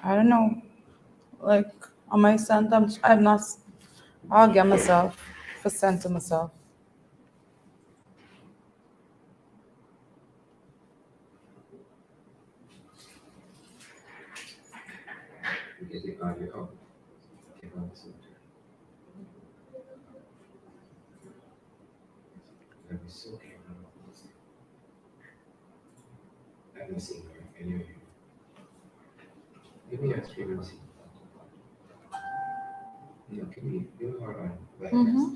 I don't know. Like, am I sent? I'm not. I'll get myself for sent to myself. Mm-hmm.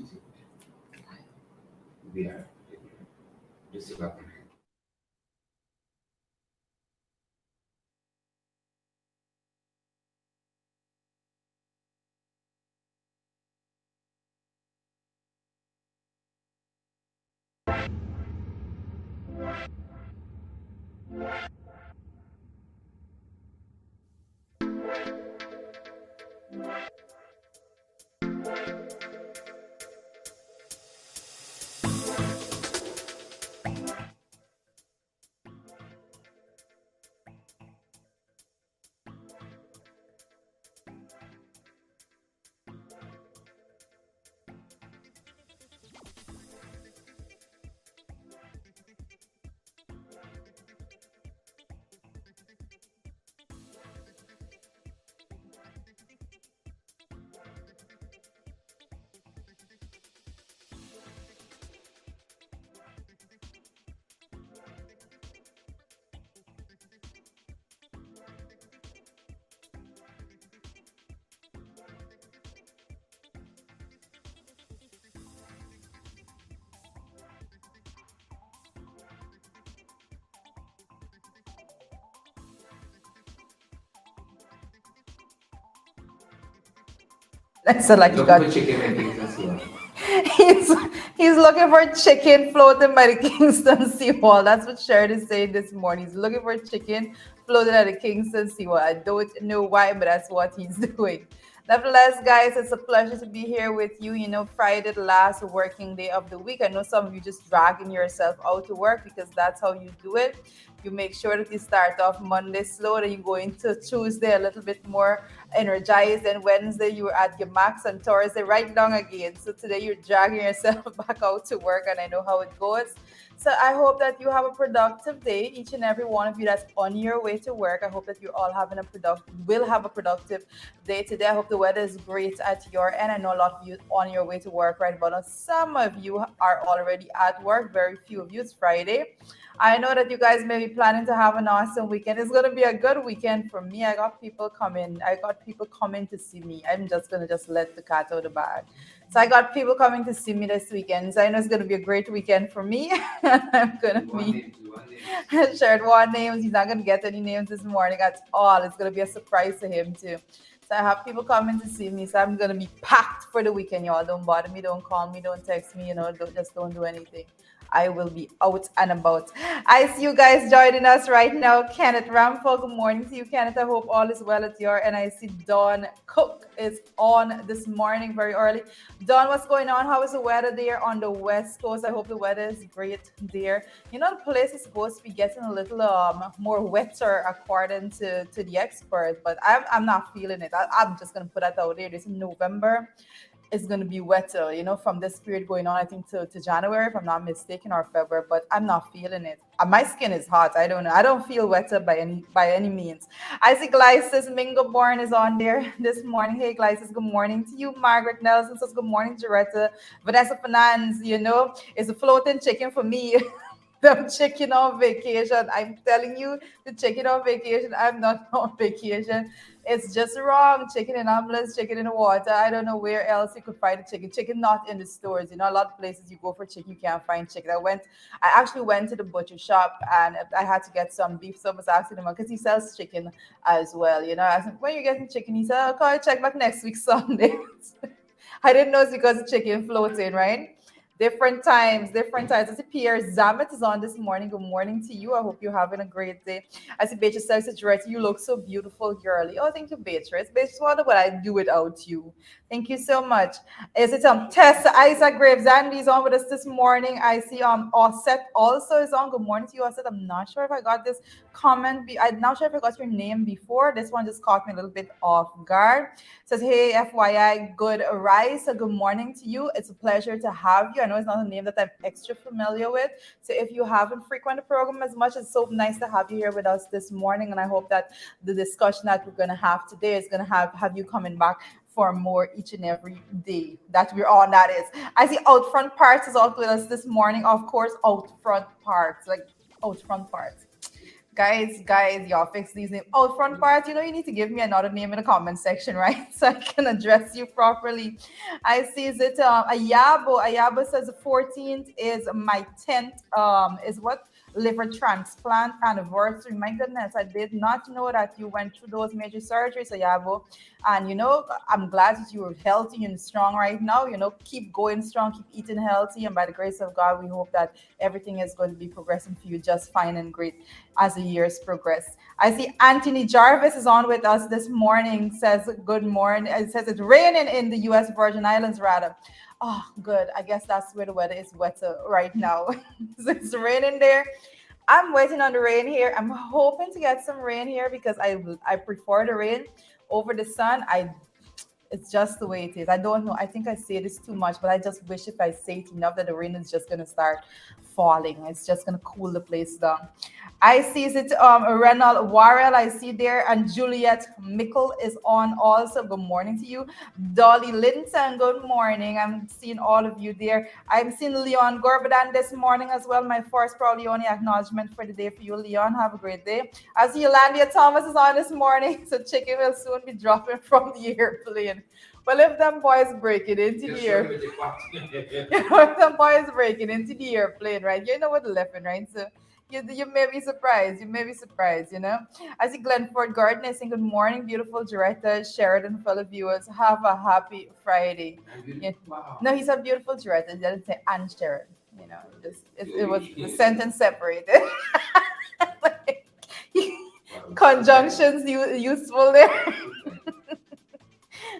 So like he got he's he's looking for chicken floating by the Kingston seawall. That's what Sharon is saying this morning. He's looking for chicken floating at the Kingston seawall. I don't know why, but that's what he's doing. Nevertheless, guys, it's a pleasure to be here with you. You know, Friday, the last working day of the week. I know some of you just dragging yourself out to work because that's how you do it. You make sure that you start off Monday slow, then you go into Tuesday a little bit more energized, and Wednesday you were at your max, and Thursday right down again. So today you're dragging yourself back out to work, and I know how it goes. So I hope that you have a productive day, each and every one of you that's on your way to work. I hope that you're all having a will have a productive day today. I hope the weather is great at your end. I know a lot of you on your way to work right now. Some of you are already at work. Very few of you. It's Friday. I know that you guys may be planning to have an awesome weekend. It's going to be a good weekend for me. I got people coming. I got people coming to see me. I'm just going to just let the cat out of the bag. So I got people coming to see me this weekend. So I know it's going to be a great weekend for me. I'm going to be shared one names. He's not going to get any names this morning at all. It's going to be a surprise to him too. So I have people coming to see me. So I'm going to be packed for the weekend, y'all. Don't bother me. Don't call me. Don't text me. Just don't do anything. I will be out and about. I see you guys joining us right now. Kenneth Ramfo, good morning to you, Kenneth. I hope all is well at your end. I see Dawn Cook is on this morning very early. Dawn, what's going on? How is the weather there on the West Coast? I hope the weather is great there. You know, the place is supposed to be getting a little more wetter according to the experts, but I'm not feeling it. I'm just going to put that out there. This is November. It's going to be wetter, from this period going on, I think, to January, if I'm not mistaken, or February, but I'm not feeling it. My skin is hot. I don't know. I don't feel wetter by any means. I see Glycis Mingo Born is on there this morning. Hey, Glycis, good morning to you. Margaret Nelson says good morning, Jaretta. Vanessa Finance, is a floating chicken for me. The chicken on vacation. I'm telling you, the chicken on vacation. I'm not on vacation. It's just wrong. Chicken in ambulance, chicken in the water. I don't know where else you could find a chicken. Chicken not in the stores. A lot of places you go for chicken, you can't find chicken. I actually went to the butcher shop and I had to get some beef. So I was asking him because he sells chicken as well. I said, when you getting chicken? He said, okay, I'll check back next week Sunday. I didn't know it's because the chicken floats in, right? Different times, different times. I see Pierre Zamet is on this morning. Good morning to you. I hope you're having a great day. I see Beatrice says it's right. You look so beautiful, girly. Oh, thank you, Beatrice. Beatrice, what would I do without you? Thank you so much. Is it Tessa Isaac Graves? Andy's on with us this morning. I see Offset also is on. Good morning to you, Offset. I'm not sure if I got this comment. I'm not sure if I got your name before. This one just caught me a little bit off guard. Says, hey, FYI, good rise. So good morning to you. It's a pleasure to have you. I know it's not a name that I'm extra familiar with. So if you haven't frequented the program as much, it's so nice to have you here with us this morning. And I hope that the discussion that we're going to have today is going to have you coming back for more each and every day that we're on. That is, I see Out Front Parts is out with us this morning. Of course, Out Front Parts, like Out Front Parts. Guys, y'all fix these names. Out front parts, you need to give me another name in the comment section, right? So I can address you properly. I see, is it Ayabo? Ayabo says the 14th is my 10th, is what? Liver transplant anniversary. My goodness, I did not know that you went through those major surgeries, Ayabo. And I'm glad that you're healthy and strong right now. Keep going strong, keep eating healthy, and by the grace of God, we hope that everything is going to be progressing for you just fine and great as the years progress. I see Anthony Jarvis is on with us this morning. Says good morning. It says it's raining in the U.S. Virgin Islands, rather. Oh, good. I guess that's where the weather is wetter right now. So it's raining there. I'm waiting on the rain here. I'm hoping to get some rain here because I prefer the rain over the sun. It's just the way it is. I don't know. I think I say this too much, but I just wish if I say it enough that the rain is just gonna start falling. It's just gonna cool the place down. I see it Renald Warrell, I see there, and Juliet Mickle is on also. Good morning to you. Dolly Linton, good morning. I'm seeing all of you there. I'm seeing Leon Gorbadan this morning as well. My first probably only acknowledgement for the day for you, Leon. Have a great day. I see Yolanda Thomas is on this morning, so chicken will soon be dropping from the airplane. Well, if them boys break it into the air, if them boys breaking into the airplane, right? You know what the lesson, right? So you may be surprised. You may be surprised. I see Glenford Gardner saying good morning, beautiful director, Sheridan, fellow viewers. Have a happy Friday. Yeah. No, he's a beautiful director. He doesn't say and Sheridan. It was the sentence separated. Conjunctions useful there.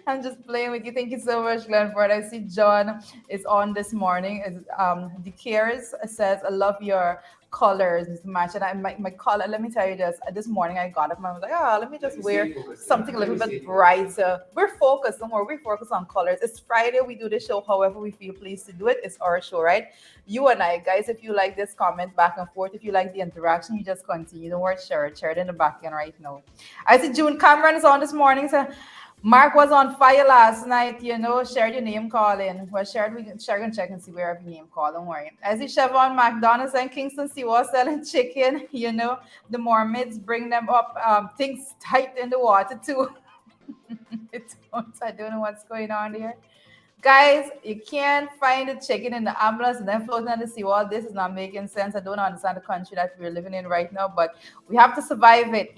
I'm just playing with you. Thank you so much, Glenford. I see John is on this morning. The Cares says, I love your colors match. And my color, let me tell you this morning I got up and I was like, let me just wear something a little bit brighter. We're focused. Don't worry, we focus on colors. It's Friday. We do the show however we feel pleased to do it. It's our show, right? You and I, guys, if you like this comment back and forth, if you like the interaction, you just continue. Don't worry, share it in the back end right now. I see June Cameron is on this morning. So Mark was on fire last night, shared your name calling. Well, share gonna check and see where your name call. Don't worry. I see Chevron McDonald's and Kingston Seawall selling chicken. The mermaids bring them up. Things tight in the water too. I don't know what's going on here. Guys, you can't find the chicken in the ambulance and then floating on the seawall. This is not making sense. I don't understand the country that we're living in right now, but we have to survive it,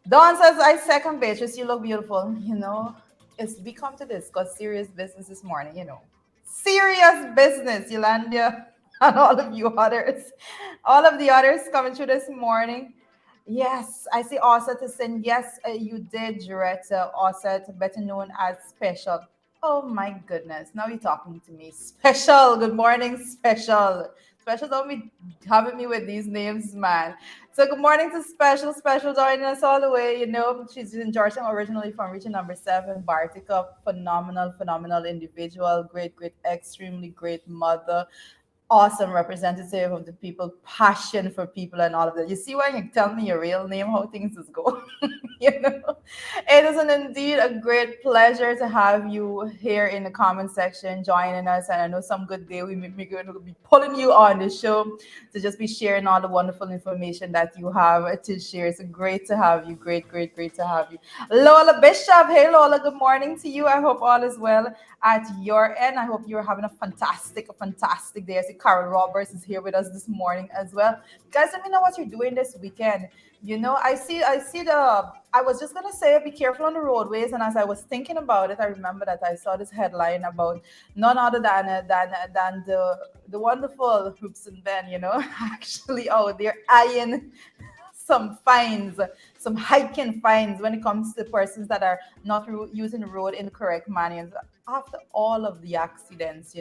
Dawn says, I second Beatrice, you look beautiful. We come to discuss serious business this morning, Serious business, Yolanda, and all of you others. All of the others coming through this morning. Yes, I see Osset is saying, yes, you did, Juretta. Osset, better known as Special. Oh my goodness, now you're talking to me. Special, good morning, Special. Special, don't be having me with these names, man. So good morning to Special joining us all the way. She's in Georgetown originally from region number 7, Bartica. Phenomenal individual, great, extremely great mother. Awesome representative of the people, passion for people and all of that. You see when you tell me your real name, how things is go. It is indeed a great pleasure to have you here in the comment section joining us. And I know some good day we're going to be pulling you on the show to just be sharing all the wonderful information that you have to share. It's great to have you. Great to have you. Lola Bishop. Hey Lola, good morning to you. I hope all is well at your end. I hope you're having a fantastic day. I see Carol Roberts is here with us this morning as well. Guys, let me know what you're doing this weekend. I see I was just gonna say be careful on the roadways, and as I was thinking about it, I remember that I saw this headline about none other than the wonderful Hoops and Ben, actually out there eyeing some fines, some hiking fines when it comes to persons that are not using the road in the correct manner. After all of the accidents,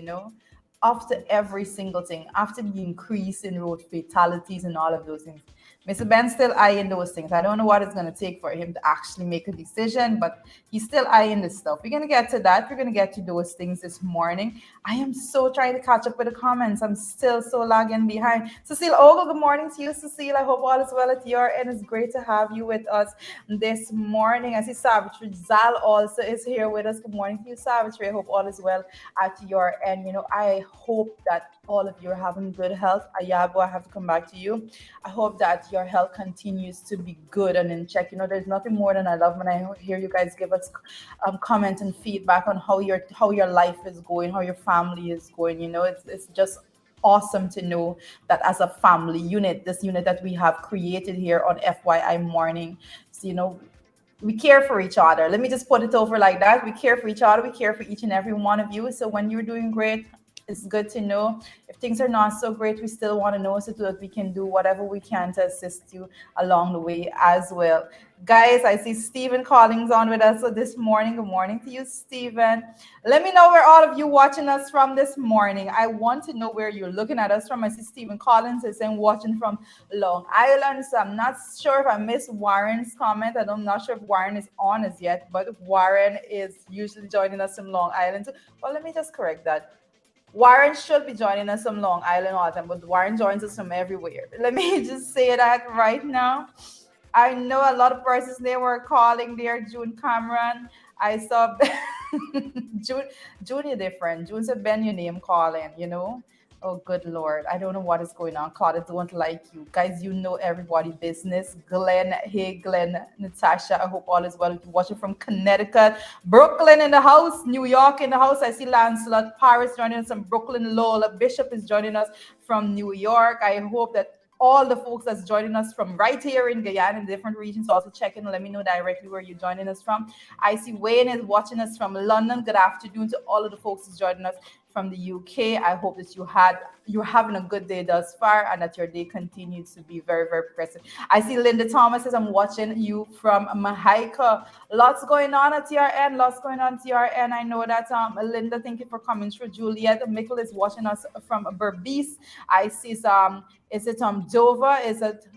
after every single thing, after the increase in road fatalities and all of those things, Mr. Ben's still eyeing those things. I don't know what it's going to take for him to actually make a decision, but he's still eyeing this stuff. We're going to get to that. We're going to get to those things this morning. I am so trying to catch up with the comments. I'm still so lagging behind. Cecile Ogle, good morning to you, Cecile. I hope all is well at your end. It's great to have you with us this morning. I see Savitri Zal also is here with us. Good morning to you, Savitri. I hope all is well at your end. I hope that all of you are having good health. Ayabo, I have to come back to you. I hope that your health continues to be good and in check. There's nothing more than I love when I hear you guys give us comment and feedback on how your life is going, how your family is going. It's just awesome to know that as a family unit, this unit that we have created here on FYI Morning, so, we care for each other. Let me just put it over like that. We care for each other. We care for each and every one of you. So when you're doing great, it's good to know. If things are not so great, we still want to know so that we can do whatever we can to assist you along the way as well. Guys, I see Stephen Collins on with us this morning. Good morning to you, Stephen. Let me know where all of you watching us from this morning. I want to know where you're looking at us from. I see Stephen Collins is saying watching from Long Island. So I'm not sure if I missed Warren's comment. I'm not sure if Warren is on as yet, but Warren is usually joining us from Long Island. Well, let me just correct that. Warren should be joining us from Long Island all the time, but Warren joins us from everywhere. Let me just say that right now. I know a lot of persons they were calling there. June Cameron. I saw June, you're different. June said, Ben, your name calling. Oh, good Lord. I don't know what is going on. Claudia don't like you. Guys, everybody business. Glenn, hey, Glenn, Natasha, I hope all is well. Watching from Connecticut. Brooklyn in the house. New York in the house. I see Lancelot Paris joining us from Brooklyn. Lola Bishop is joining us from New York. I hope that all the folks that's joining us from right here in Guyana in different regions also check in and let me know directly where you're joining us from. I see Wayne is watching us from London. Good afternoon to all of the folks who's joining us from the UK. I hope that you're having a good day thus far and that your day continues to be very, very progressive. I see Linda Thomas says, I'm watching you from Mahaika. Lots going on at TRN. I know that Linda, thank you for coming through. Juliet Mickle is watching us from Berbice. I see is it Dover? Is it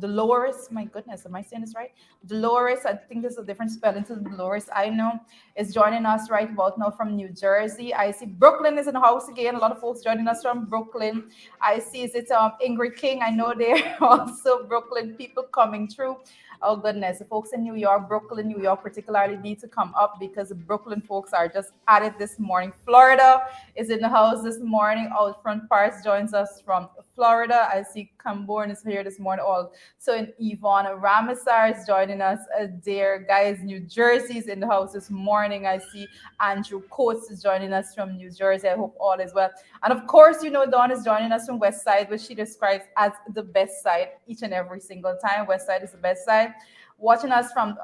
Dolores, my goodness, am I saying this right? Dolores, I think there's a different spelling to Dolores. I know is joining us right about now from New Jersey. I see Brooklyn is in the house again. A lot of folks joining us from Brooklyn. I see is it Ingrid King. I know they're also Brooklyn people coming through. Oh goodness, the folks in New York, Brooklyn, New York particularly need to come up because the Brooklyn folks are just at it this morning. Florida is in the house this morning. Out front Paris joins us from Florida. I see Camborne is here this morning. Also in Yvonne Ramasar is joining us there. Guys, New Jersey is in the house this morning. I see Andrew Coates is joining us from New Jersey. I hope all is well. And of course, Dawn is joining us from West Side, which she describes as the best side each and every single time. West Side is the best side. Watching us from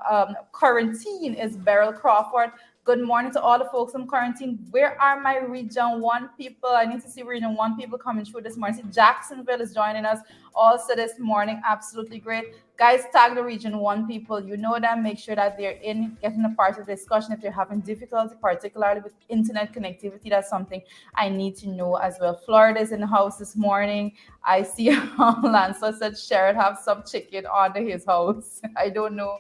quarantine is Beryl Crawford. Good morning to all the folks in quarantine. Where are my Region 1 people? I need to see Region 1 people coming through this morning. See, Jacksonville is joining us also this morning. Absolutely great. Guys, tag the Region 1 people. You know them. Make sure that they're getting a part of the discussion. If you're having difficulty, particularly with internet connectivity, that's something I need to know as well. Florida is in the house this morning. I see Lancelot said Sherrod have some chicken under his house. I don't know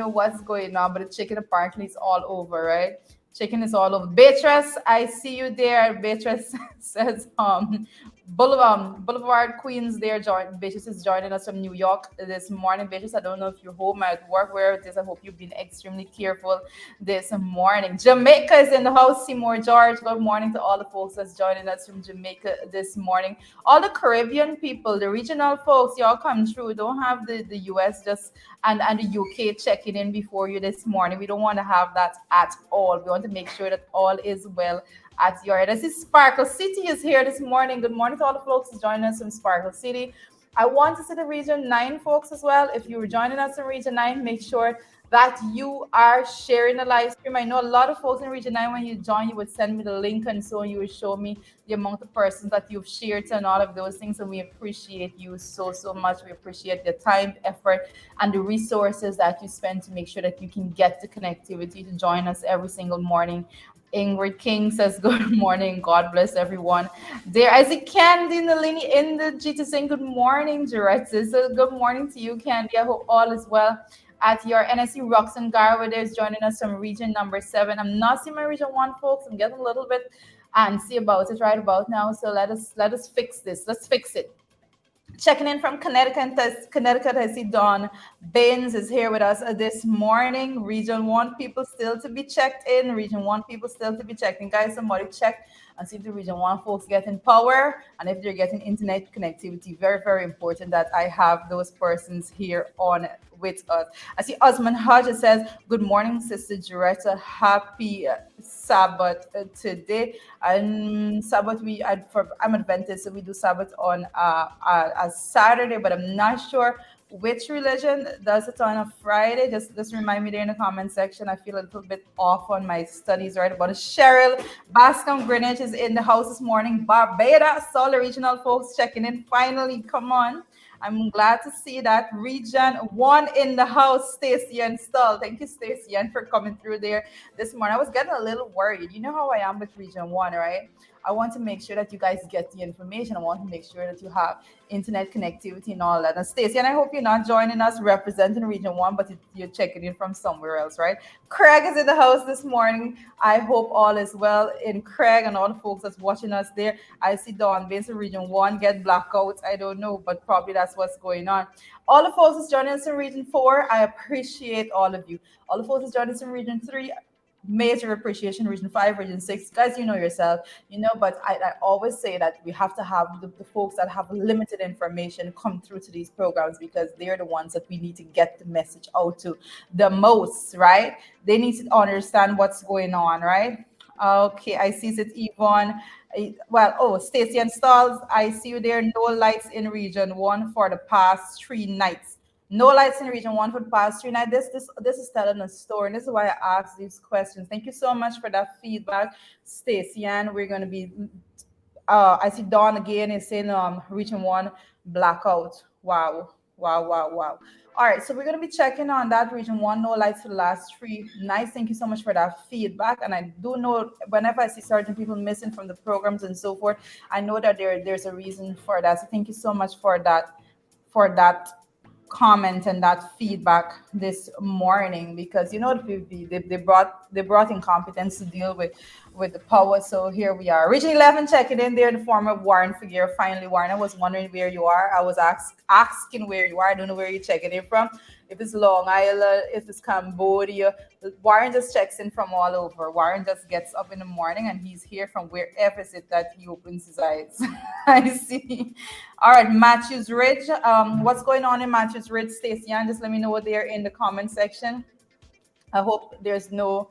what's going on, but the chicken apparently is all over, right? Chicken is all over. Beatrice, I see you there. Beatrice says, Boulevard Queens there. Beatrice is joining us from New York this morning. Beatrice, I don't know if you're home at work, where it is. I hope you've been extremely careful this morning. Jamaica is in the house. Seymour George, good morning to all the folks that's joining us from Jamaica this morning. All the Caribbean people, the regional folks, y'all come through. Don't have the US and the UK checking in before you this morning. We don't want to have that at all. We want to make sure that all is well at your end. I see Sparkle City is here this morning. Good morning to all the folks who's joining us from Sparkle City. I want to see the Region 9 folks as well. If you were joining us in Region 9, make sure that you are sharing the live stream. I know a lot of folks in Region 9, when you join, you would send me the link and so on. You would show me the amount of persons that you've shared and all of those things. And we appreciate you so, so much. We appreciate the time, effort, and the resources that you spend to make sure that you can get the connectivity to join us every single morning. Ingrid King says, good morning. God bless everyone. There, I see Candy Nalini in the GT saying, good morning, Jaretta. So good morning to you, Candy. I hope all is well at your NSC. Roxanne Garwood is joining us from region number 7. I'm not seeing my region 1, folks. I'm getting a little bit antsy about it right about now. So let us fix this. Let's fix it. Checking in from Connecticut, I see Don Baines is here with us this morning. Region 1 people still to be checked in. Region 1 people still to be checked in. Guys, somebody check and see if the Region 1 folks getting power and if they're getting internet connectivity. Very, very important that I have those persons here on with us. I see Osman Hodge says, good morning, Sister Jaretta. Happy Sabbath today. And Sabbath, I'm Adventist, so we do Sabbath on a Saturday, but I'm not sure which religion does it on a Friday. Just remind me there in the comment section. I feel a little bit off on my studies right about it. Cheryl Bascom Greenwich is in the house this morning. Barbados, all the regional folks checking in. Finally, come on. I'm glad to see that. Region 1 in the house, Stacey and Stull. Thank you, Stacey, and for coming through there this morning. I was getting a little worried. You know how I am with Region 1, right? I want to make sure that you guys get the information. I want to make sure that you have internet connectivity and all that. And Stacey, and I hope you're not joining us representing Region 1, but you're checking in from somewhere else, right? Craig is in the house this morning. I hope all is well in Craig and all the folks that's watching us there. I see Dawn Baines in Region 1 get blackouts. I don't know, but probably that's what's going on. All the folks that's joining us in Region 4, I appreciate all of you. All the folks that's joining us in Region 3, major appreciation. Region 5, Region 6, guys, you know yourself, but I always say that we have to have the folks that have limited information come through to these programs, because they're the ones that we need to get the message out to the most, right? They need to understand what's going on, right? Okay, I see it, Yvonne. Stacey and Stalls, I see you there. No lights in Region 1 for the past 3 nights. No lights in Region 1 for the past 3 nights. This is telling a story, and this is why I asked these questions. Thank you so much for that feedback, Stacey. And we're going to be, I see Dawn again is saying Region 1 blackout. Wow. All right, so we're going to be checking on that. Region 1, no lights for the last 3 nights. Thank you so much for that feedback. And I do know whenever I see certain people missing from the programs and so forth, I know that there's a reason for that. So thank you so much for that comment and that feedback this morning, because they brought incompetence to deal with the power. So here we are. Region 11 checking in there in the form of Warren Figueroa. Finally, Warren, I was wondering where you are. I was asking where you are. I don't know where you're checking in from. If it's Long Island, if it's Cambodia, Warren just checks in from all over. Warren just gets up in the morning and he's here from wherever is it that he opens his eyes. I see. All right, Matthews Ridge. What's going on in Matthews Ridge, Stacey? And just let me know there in the comment section. I hope there's no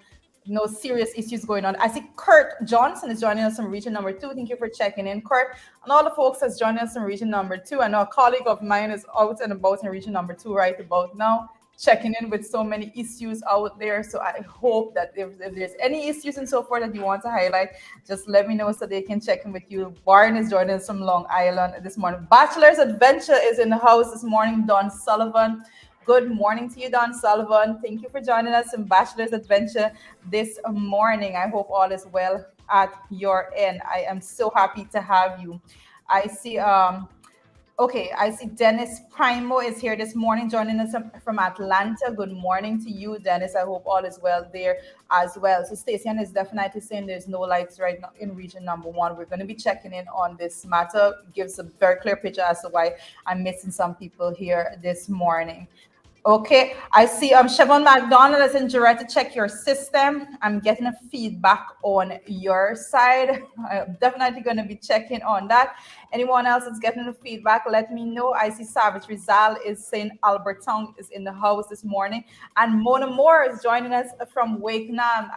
serious issues going on. I see Kurt Johnson is joining us from region number 2. Thank you for checking in, Kurt. And all the folks that's joining us from region number 2. I know a colleague of mine is out and about in region number 2 right about now, checking in with so many issues out there. So I hope that if there's any issues and so forth that you want to highlight, just let me know so they can check in with you. Warren is joining us from Long Island this morning. Bachelor's Adventure is in the house this morning. Don Sullivan. Good morning to you, Don Sullivan. Thank you for joining us in Bachelor's Adventure this morning. I hope all is well at your end. I am so happy to have you. I see I see Dennis Primo is here this morning, joining us from Atlanta. Good morning to you, Dennis. I hope all is well there as well. So Stacey is definitely saying there's no lights right now in region number 1. We're going to be checking in on this matter. It gives a very clear picture as to why I'm missing some people here this morning. Okay, I see Siobhan McDonald is in Jaretta. Check your system. I'm getting a feedback on your side. I'm definitely going to be checking on that. Anyone else that's getting the feedback, let me know. I see Savage Rizal is saying Albert Tong is in the house this morning. And Mona Moore is joining us from Wakenan.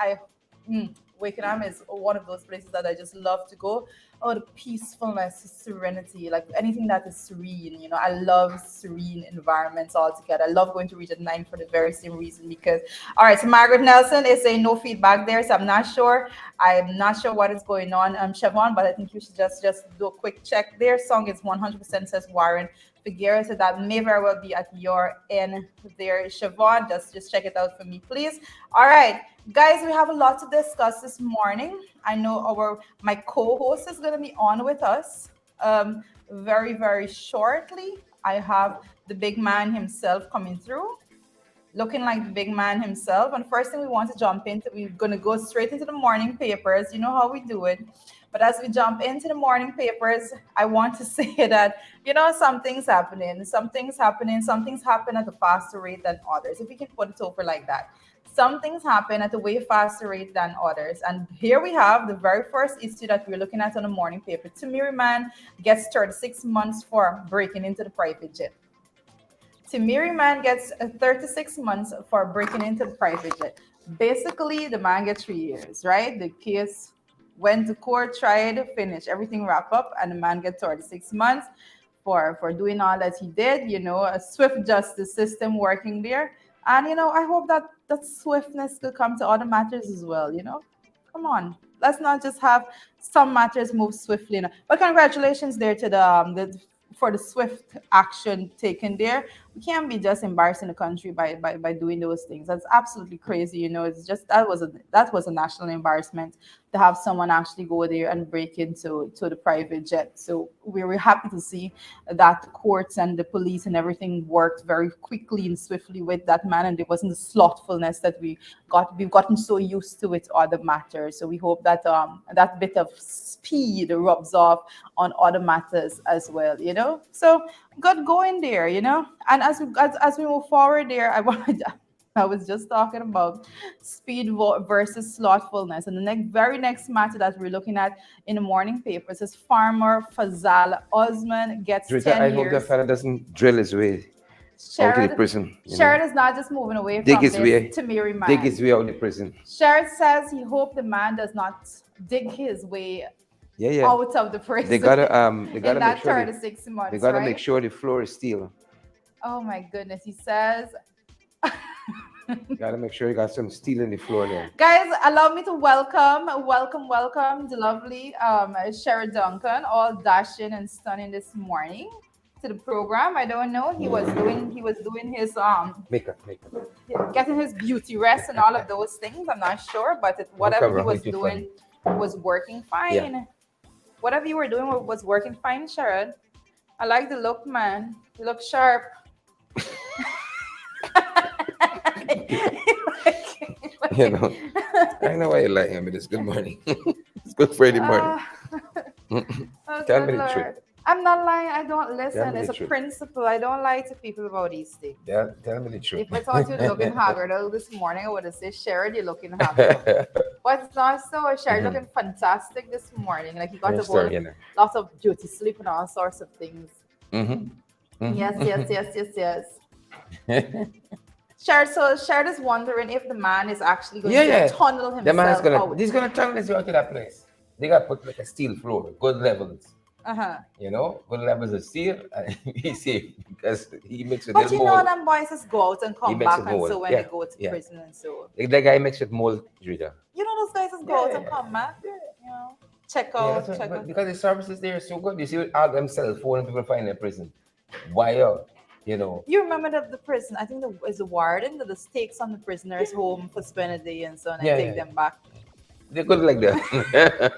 Wakenham is one of those places that I just love to go. Oh, the peacefulness, serenity, like anything that is serene. I love serene environments altogether. I love going to Region 9 for the very same reason because, all right, so Margaret Nelson is saying no feedback there, so I'm not sure. I'm not sure what is going on, Siobhan, but I think you should just do a quick check. Their song is 100% says Warren Figueroa, so that may very well be at your end there, Siobhan. Just check it out for me, please. All right, guys, we have a lot to discuss this morning. I know my co-host is going to be on with us very, very shortly. I have the big man himself coming through, looking like the big man himself. And first thing we want to jump into, we're going to go straight into the morning papers. You know how we do it. But as we jump into the morning papers, I want to say that, something's happening. Some things happen at a faster rate than others, if we can put it over like that. Some things happen at a way faster rate than others. And here we have the very first issue that we're looking at on the morning paper. Timiri man gets 36 months for breaking into the private jet. Timiri man gets 36 months for breaking into the private jet. Basically, the man gets 3 years, right? The case went to court, tried, finished, everything wrapped up, and the man gets 36 months for doing all that he did. A swift justice system working there. And, I hope that swiftness will come to other matters as well, Come on. Let's not just have some matters move swiftly. But congratulations there to for the swift action taken there. We can't be just embarrassing the country by doing those things. That's absolutely crazy. It's just that was a national embarrassment to have someone actually go there and break into the private jet. So we were happy to see that the courts and the police and everything worked very quickly and swiftly with that man, and there wasn't the slothfulness that we've gotten so used to with other matters. So we hope that that bit of speed rubs off on other matters as well. So good going there. And as we move forward there, I was just talking about speed versus slothfulness. And the very next matter that we're looking at in the morning papers is farmer Fazal Osman gets 10 years. I hope that fellow doesn't drill his way out of the prison. Sherrod is not just moving away from this Timiri man. Dig his way out of the prison. Sherrod says he hopes the man does not dig his way out of the prison. They gotta make sure 36 months. They gotta make sure the floor is steel. Oh my goodness, he says. Gotta make sure you got some steel in the floor there. Guys, allow me to welcome the lovely Sherrod Duncan, all dashing and stunning this morning to the program. I don't know. He was doing his makeup. Getting his beauty rest and all of those things. I'm not sure, but whatever he was doing was working fine. Yeah. Whatever you were doing was working fine, Sherrod. I like the look, man. You look sharp. I know why you like him. It is good morning. It's good Friday morning. Tell me the truth. I'm not lying. I don't listen. It's a principle. I don't lie to people about these things. Yeah, tell me the truth. If I thought you were looking haggard this morning, I would have said, Sherrod, you're looking haggard. But it's not so. Sherrod looking fantastic this morning. Like he got lots of beauty sleep and all sorts of things. Yes. Sherrod is wondering if the man is actually going to tunnel himself the man's out. He's going to tunnel himself out to that place. They got to put like a steel floor, good levels. Good levels of steel, and he's safe because he makes it. But them boys just go out and come back, and so when they go to prison and so. That guy makes it mold, Rita. Those guys just go out and come back. Check out. Because the services there are so good. You see all them cell phone people find in prison. Why You remember the prison? I think is the warden that takes on the prisoners home for spend a day and so on and take them back. They're good like that.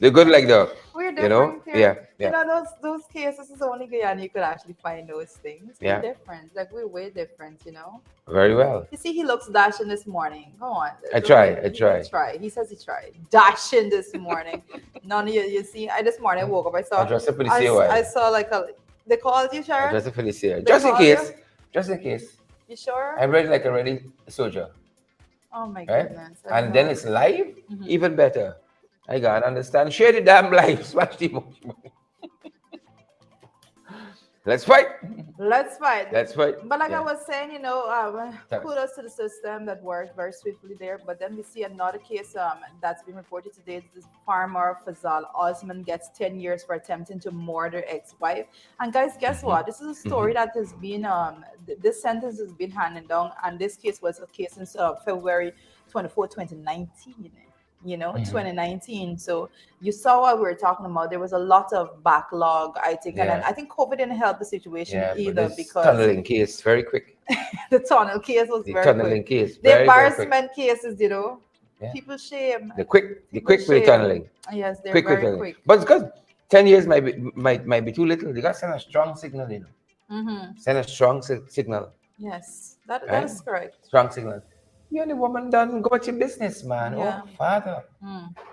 They're good like that. We're different here. Those cases is only Guyana you could actually find those things. We're different. Like we're way different, Very well. You see, he looks dashing this morning. Come on. I try. He says he tried. Dashing this morning. None of you see, this morning I woke up. I saw like they called you, Sherrod? Just in case. You sure? I'm ready like a ready soldier. Oh my goodness. And then it's live, even better. I gotta understand. Share the damn live. Smash the emotion. Let's fight. Let's fight. Let's fight. But like I was saying, kudos to the system that worked very swiftly there. But then we see another case that's been reported today. This farmer Fazal Osman gets 10 years for attempting to murder ex-wife. And guys, guess what? This is a story that has been this sentence has been handed down, and this case was a case since February 24, 2019. 2019. So you saw what we were talking about. There was a lot of backlog, I think, and I think COVID didn't help the situation either, because tunneling case very quick. The tunnel case was very tunneling quick. Case, the embarrassment cases, people shame. The quick with the tunneling. Yes, they're very quick. But it's good. 10 years might be too little. They got to send a strong signal, Send a strong signal. Yes, that is correct. Strong signal. You and the woman done go about your business, man. Yeah. Oh, father.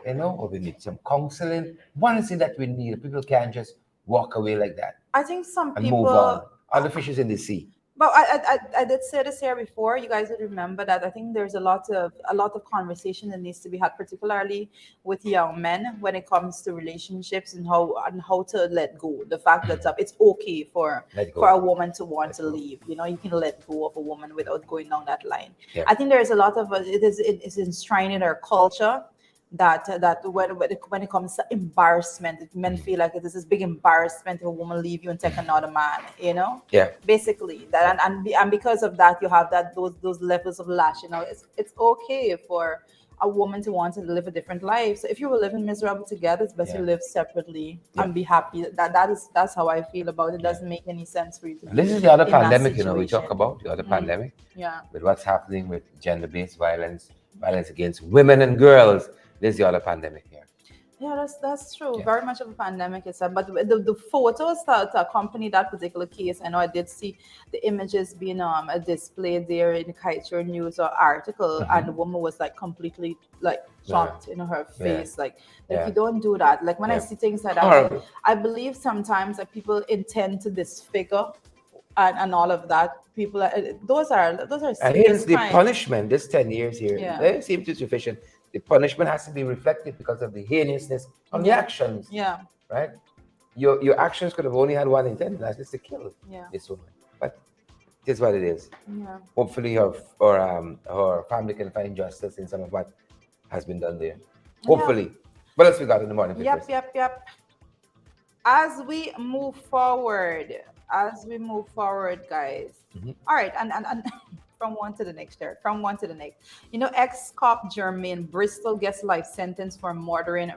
Or we need some counseling. One thing that we need, people can't just walk away like that. I think some and people move on. Other fishes in the sea. But I did say this here before. You guys would remember that I think there's a lot of conversation that needs to be had, particularly with young men, when it comes to relationships and how to let go. The fact that it's okay for a woman to want to leave. You can let go of a woman without going down that line. Yeah. I think there's a lot of it is enshrined in our culture. That when it comes to embarrassment, men feel like it is this big embarrassment if a woman leave you and take another man, Yeah. Basically that, and because of that, you have those levels of lash. It's okay for a woman to want to live a different life. So if you were living miserable together, it's best you live separately and be happy. That's how I feel about it. It doesn't make any sense for you to. This is the other pandemic, we talk about the other pandemic. Yeah. With what's happening with gender-based violence against women and girls. This is the other pandemic here. Yeah, that's true. Yeah. Very much of a pandemic itself. But the photos to accompany that particular case, I know I did see the images being displayed there in the Culture News article, and the woman was like completely like shocked in her face. Like if you don't do that, like when I see things like that, I believe sometimes that people intend to disfigure and all of that. People those are and here's the punishment. This 10 years here, they seem to sufficient. The punishment has to be reflected because of the heinousness of the actions. Yeah. Right? Your actions could have only had one intent, that's just to kill this woman. But it is what it is. Yeah. Hopefully her family can find justice in some of what has been done there. Hopefully. Yeah. What else we got in the morning? Yep. As we move forward, guys. All right, and from one to the next. Ex-cop Jermaine Bristol gets life sentence for murdering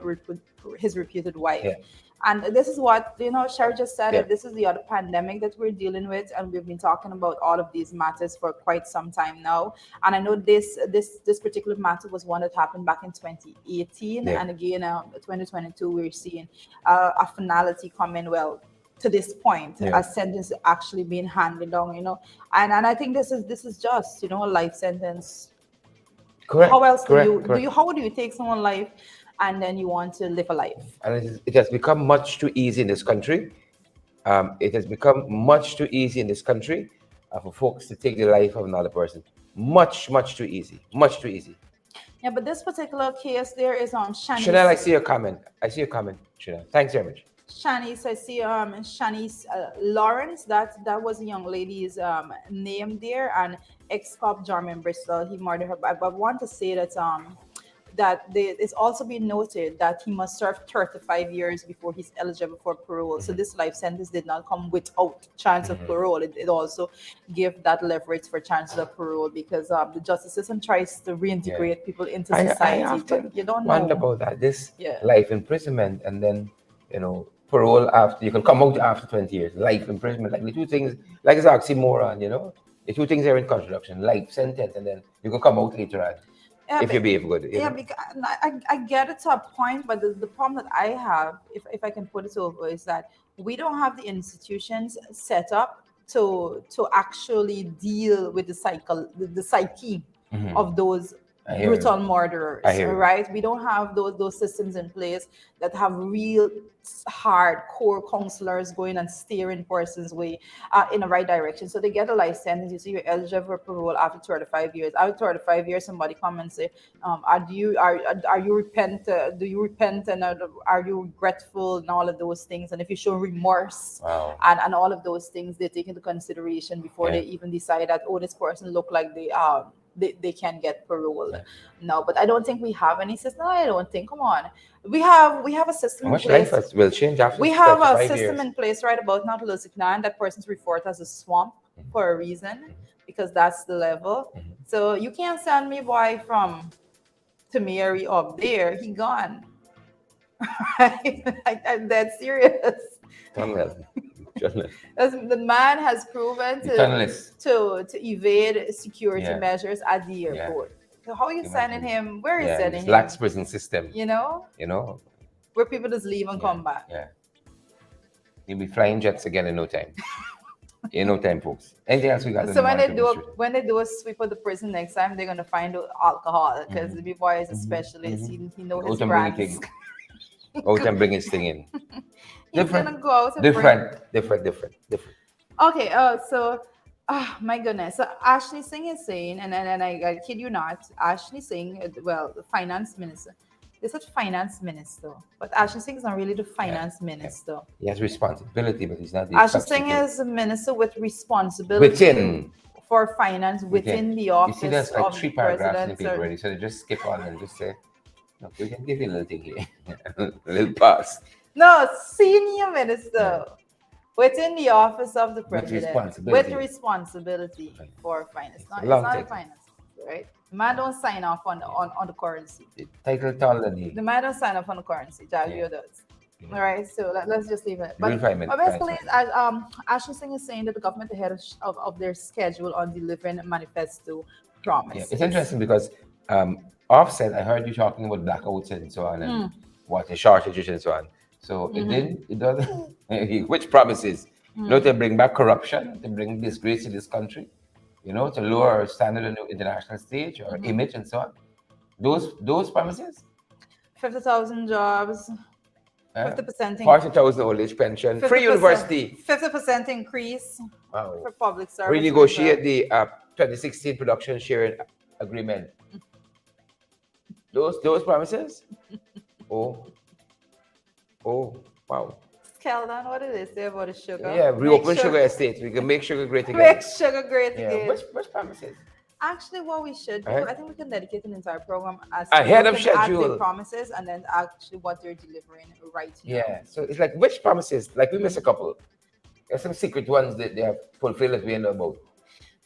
his reputed wife. Yeah. And this is what, Sherry just said it. This is the other pandemic that we're dealing with, and we've been talking about all of these matters for quite some time now. And I know this particular matter was one that happened back in 2018, and again, 2022, we're seeing a finality coming. Well, to this point, a sentence actually being handed down, and I think this is just, a life sentence. Correct. How else how do you take someone's life and then you want to live a life? And it has become much too easy in this country. It has become much too easy in this country for folks to take the life of another person. Much too easy. Much too easy. Yeah, but this particular case, there is on Shanice. Chanel, I see your comment. Chanel. Thanks very much. Shanice, I see Shanice Lawrence, that was a young lady's name there, and ex-cop Jermaine Bristol, he murdered her. But I want to say that it's also been noted that he must serve 35 years before he's eligible for parole. So this life sentence did not come without chance of parole. It also gave that leverage for chances of parole, because the justice system tries to reintegrate people into society. I often you don't wonder about that. This life imprisonment, and then parole after, you can come out after 20 years. Life imprisonment, like the two things, like it's oxymoron, the two things are in contradiction. Life sentence, and then you can come out later on. If you behave good. Because I get it to a point, but the problem that I have, if I can put it over, is that we don't have the institutions set up to actually deal with the psyche of those brutal murderers. I hear you. Right? We don't have those systems in place that have real hardcore counselors going and steering persons way in the right direction. So they get a life sentence. You see, you're eligible for parole after 35 years. After 35 years, somebody come and say, are you repent? Do you repent and are you regretful and all of those things? And if you show remorse and all of those things, they take into consideration before they even decide that, oh, this person look like they can get parole. No, but I don't think we have any system. I don't think. Come on, we have a system in place. Life will change after we have a 35 system years. in place right about now to Lusikna, and that person's referred as a swamp for a reason, because that's the level. So you can't send me boy from Tamiri up there. He gone. I'm dead serious. The man has proven to evade security measures at the airport. So how are you sending him? Where are you sending him? Lax prison system. You know, where people just leave and come back. Yeah, you'll be flying jets again in no time. In no time, folks. Anything else we got? So when they do a sweep of the prison next time, they're gonna find alcohol, because the big boy is a specialist. He knows his brands. Out and bring his thing in. Different. Okay. So, my goodness. So Ashley Singh is saying, and I kid you not, Ashley Singh, well, the finance minister. They said finance minister, but Ashley Singh is not really the finance minister. He has responsibility, but he's not the Ashley Singh is a minister with responsibility for finance within the office. You see, there's like of 3 paragraphs in the president, paper already, so they just skip on and just say, no, we can give you a little thing here. A little pass. No, senior minister within the office of the president with responsibility for finance. It's not a finance, right? The man don't sign off on the currency. The title taller than the man don't sign off on the currency. Jagio does. All right, so let's just leave it. But basically, Ashley Singh is saying that the government ahead of their schedule on delivering manifesto promise. Yeah, it's interesting because Offset, I heard you talking about blackouts and so on, and what the shortages and so on. So it doesn't. Which promises? To bring back corruption, to bring disgrace to this country, to lower our standard on the international stage or image and so on. Those promises. 50,000 jobs. 50% 40,000 old age pension, free university, 50% increase for public service. Renegotiate the 2016 production sharing agreement. Those promises. Oh, wow. Keldon, what did they say about the sugar? Yeah, reopen sugar estates. We can make sugar great again. Make sugar great again. Which promises? Actually, what we should do, I think we can dedicate an entire program as ahead of schedule. At the promises and then actually what they're delivering right now. Yeah, so it's like which promises? Like we missed a couple. There's some secret ones that they have fulfilled that we know about.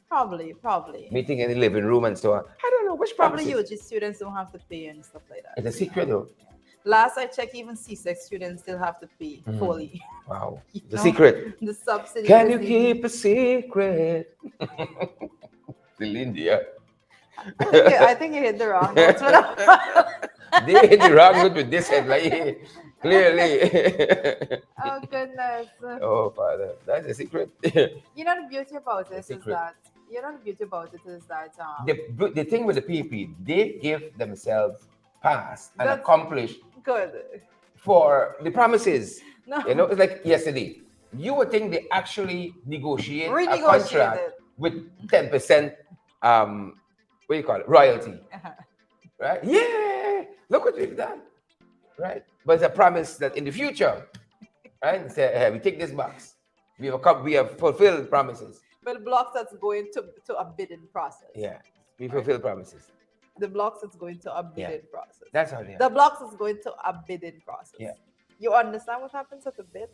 Probably. Meeting in the living room and so on. I don't know which promises. Probably UG students don't have to pay and stuff like that. It's a secret though. Last I checked, even C6 students still have to pay fully. Wow. The secret. The subsidy. Can you keep a secret? Still India. I think you hit the wrong notes. They hit the wrong note with this headline. Clearly. Oh, goodness. Oh, Father. That's a secret. The beauty about this is that the thing with the PP, they give themselves pass and accomplish for the promises. No. It's like yesterday. You would think they actually negotiate a contract with 10% what do you call it? Royalty. Right? Yeah. Look what we've done. Right? But it's a promise that in the future, right? Say, hey, we take this box. We have fulfilled promises. But the blocks that's going to a bidding process. Yeah. We fulfill promises. The blocks that's going to a bidding process. That's how they are. The blocks is going to a bidding process. Yeah. You understand what happens at the bid?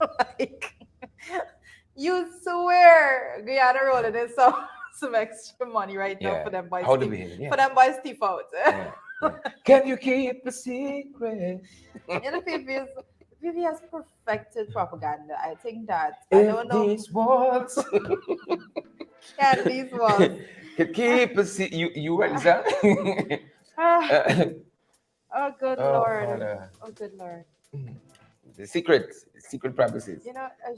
Like, you swear Guyana rolling in some extra money right now for them boys. For them boys thief out. Can you keep a secret? PV has perfected propaganda. I think that I don't know. These walls. These walls. Keep a secret. You what is that? Oh good Lord. Oh good Lord. The secret promises.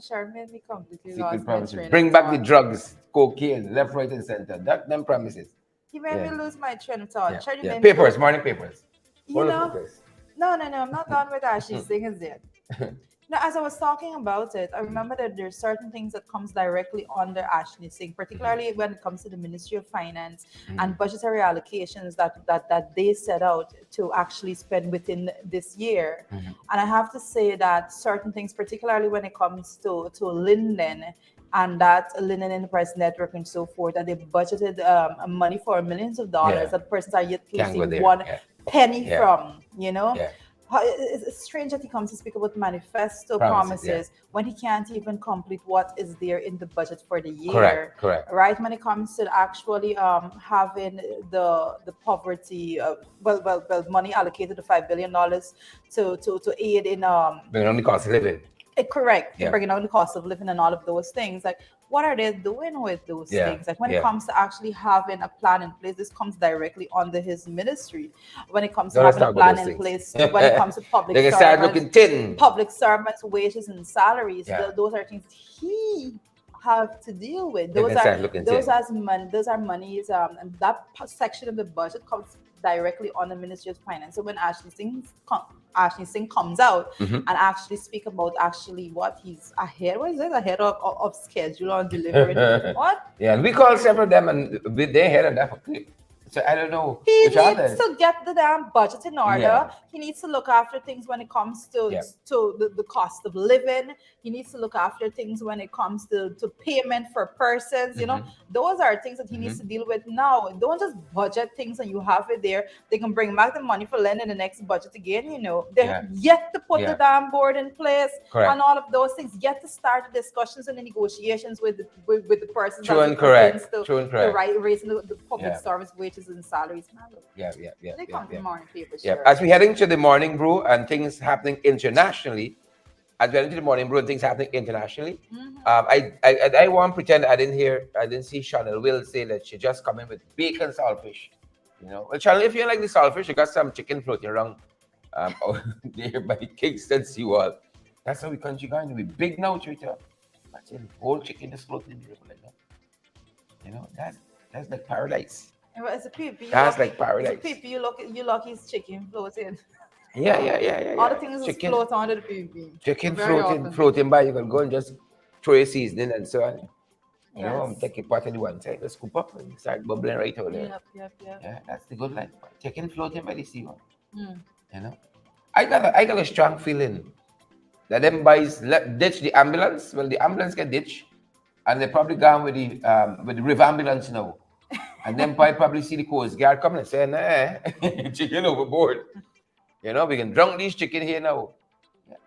Sure made me completely secret promises. Bring back the drugs, cocaine, left, right, and center. Them promises. You made me lose my train of thought. Papers, morning papers. You know, no, I'm not done with Ashley's things yet. No, as I was talking about it, I remember that there's certain things that comes directly under Ashley Singh, particularly when it comes to the Ministry of Finance and budgetary allocations that they set out to actually spend within this year. And I have to say that certain things, particularly when it comes to linen and that linen enterprise network and so forth, that they budgeted money for millions of dollars that persons are yet collecting one penny from, you know. It's strange that he comes to speak about manifesto promises when he can't even complete what is there in the budget for the year. Correct. Right, when it comes to actually having the poverty, money allocated to $5 billion to aid in bringing on the cost of living. Correct, bringing down the cost of living and all of those things. Like, what are they doing with those things? Like, when it comes to actually having a plan in place, this comes directly under his ministry. When it comes to having a plan in place, when it comes to public servants, wages and salaries, those are things he have to deal with. Those are monies, and that section of the budget comes directly on the Ministry of Finance. So when Ashley Singh comes out and actually speak about actually what he's ahead of schedule on delivering what? Yeah, and we call several of them and they head of that. So I don't know. He needs to get the damn budget in order. Yeah. He needs to look after things when it comes to the cost of living. He needs to look after things when it comes to payment for persons. You know, those are things that he needs to deal with now. Don't just budget things and you have it there. They can bring back the money for land in the next budget again. You know, they're yet to put the damn board in place and all of those things. Yet to start the discussions and the negotiations with the persons. True and correct. The right raising the public service wages and salaries. They come to morning papers. As we heading to the morning brew and things happening internationally, I won't pretend I didn't see Chanel Will say that she just come in with bacon saltfish. You know, well, Chanel, if you like the saltfish, you got some chicken floating around out there by Kingston Seawall. That's how we country going to be big now, Twitter. Imagine whole chicken just floating in the river like that. You know, that's like paradise. As a people, like paradise. As a people, you look his chicken floating. Yeah. All the things just float under the people. Chicken floating by, you can go and just throw your seasoning and so on. You know, take a pot on the one side, just scoop up and start bubbling right over there. Yep. Yeah, that's the good life. Chicken floating by the sea one. You know, I got a strong feeling that them boys ditch the ambulance. Well, the ambulance get ditched, and they probably gone with the river ambulance now. And then probably see the Coast Guard coming and saying, nah, chicken overboard. You know, we can drunk these chicken here now. Yeah.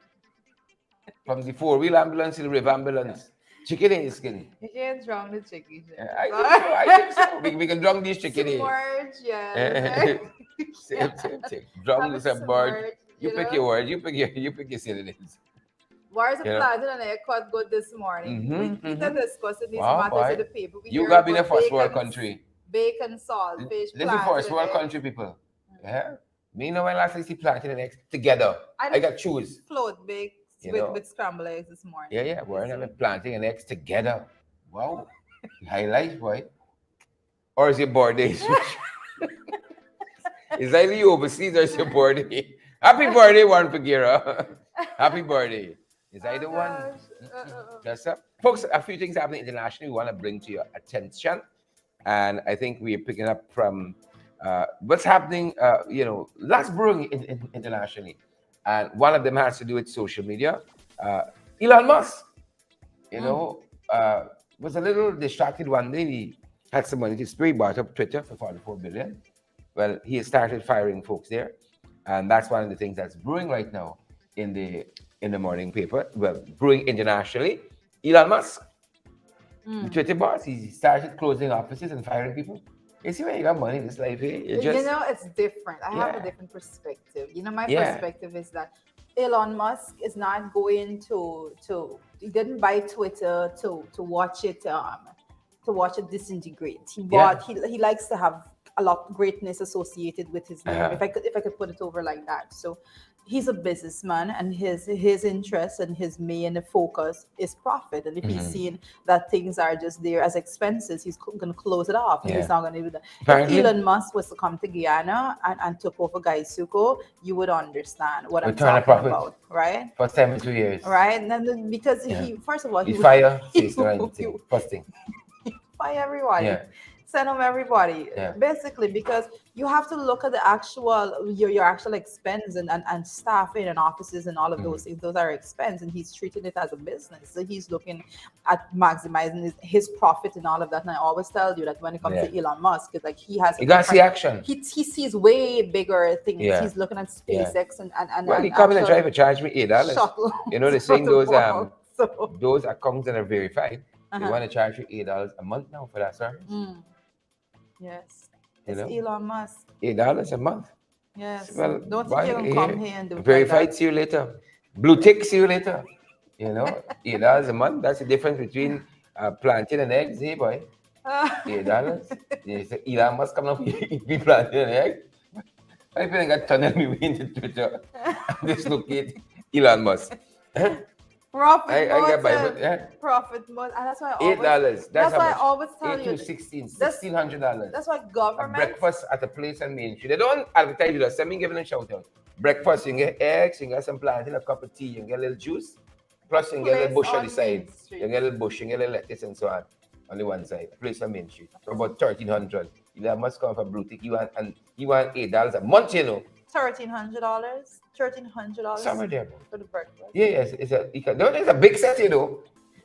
From the 4-wheel ambulance to the river ambulance. Chicken ain't skinny. You can't drown the chicken. Yeah, I think so. We can drunk these chicken here. Submerge, yeah. Same. Drunk this submerge. You pick your word. You pick your synonyms. Where's the plantain and egg cut good this morning? We keep discussing these matters in the paper. You gotta be the first world country. Bacon, salt, fish, this is the first world country, people. Yeah. Me know when last I see plantain and eggs together. I got choose. Float baked with scrambled eggs this morning. Yeah. We're having plantain and eggs together. Wow. Highlight, boy. Or is it birthday? Is either you overseas or is your birthday? Happy birthday, Warren Figueroa. Happy birthday. Is either one? That's up. Folks, a few things happening internationally we want to bring to your attention. And I think we're picking up from what's happening, lots brewing internationally. And one of them has to do with social media. Elon Musk, was a little distracted one day. He had some money to spray, he bought up Twitter for $44 billion. Well, he has started firing folks there. And that's one of the things that's brewing right now in the morning paper. Well, brewing internationally. Elon Musk, the Twitter boss, he started closing offices and firing people. You see, when you got money in this life here, it's different. I have a different perspective. My perspective is that Elon Musk is not going to he didn't buy Twitter to watch it disintegrate. He likes to have a lot of greatness associated with his name, if I could put it over like that. So he's a businessman, and his interest and his main focus is profit. And if he's seeing that things are just there as expenses, he's going to close it off. And he's not going to do that. If Elon Musk was to come to Guyana and took over Gaisuko, you would understand what I'm talking about, right? For 72 years. Right? And then because he, first of all, he fire first thing. Fire everybody. Send them everybody, basically, because you have to look at the actual your actual expense and staffing and offices and all of those things. Those are expense, and he's treating it as a business. So he's looking at maximizing his profit and all of that. And I always tell you that when it comes to Elon Musk, it's like he got to see action. He sees way bigger things. He's looking at SpaceX and well, he come and try to charge me $8. You know, the saying those accounts that are verified. They want to charge you $8 a month now for that service. Yes. It's Elon Musk. $8 a month. Yes. Well, don't think you can come here and do verified, like see you later. Blue tick, see you later. You know, $8 a month. That's the difference between planting and eggs, hey boy. $8. Elon Musk come up, be planting an egg. I feel like I tunnel me into Twitter and dislocate Elon Musk. Profit profit mode, and that's why $8. That's why I always tell you $1,600. That's why government breakfast at a place on Main Street. They don't advertise you. Just me giving a shout out. Breakfast, you get eggs, you get some plantain, a cup of tea, you get a little juice, plus you get a little bush on the side. You get a little bush, you get a little lettuce and so on the one side. Place on Main Street for about $1,300. You must come for blue tick. You want $8 a month, you know. $1,300. $1,300. Somewhere there for the breakfast. Yes, it's a big set, you know.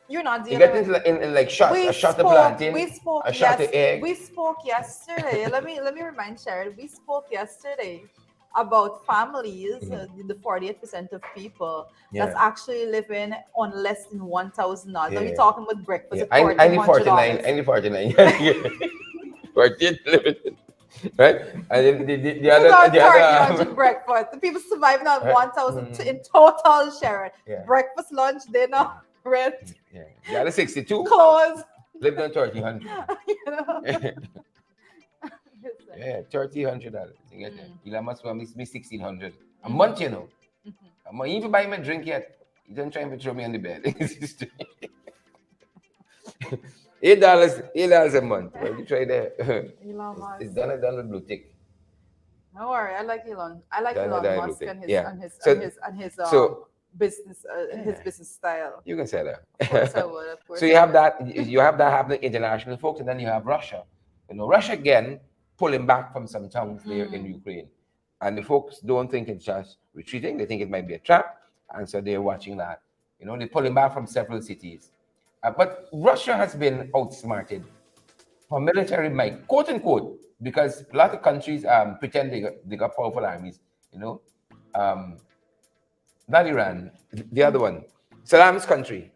You're not dealing. You get into in like shots, a shot of plantain, a shot of egg. We spoke yesterday. let me remind Sharon. We spoke yesterday about families, the 48% of people that's actually living on less than $1,000. Now we're talking about breakfast. I need 49. I need 49. 14 living. Right, and the other breakfast. The people surviving on 1,000 in total, Sharon. Breakfast, lunch, dinner, rent. The other 62 clothes. Lived on $1,300. $1,300. Elon Musk want me $1,600 a month. You know, I'm not even buying my drink yet. He don't try to throw me on the bed. $8 a month. Well, you try there. Elon Musk. It's done with blue tick. No worry, I like Elon. I like Elon Musk and his business, his business style. You can say that. Of course I would. Of course. So you have that happening international folks, and then you have Russia. You know, Russia again pulling back from some towns there in Ukraine, and the folks don't think it's just retreating. They think it might be a trap, and so they're watching that. You know, they're pulling back from several cities. But Russia has been outsmarted for military might, quote unquote, because a lot of countries pretend they got powerful armies, you know. Not Iran, the other one, Saddam's country.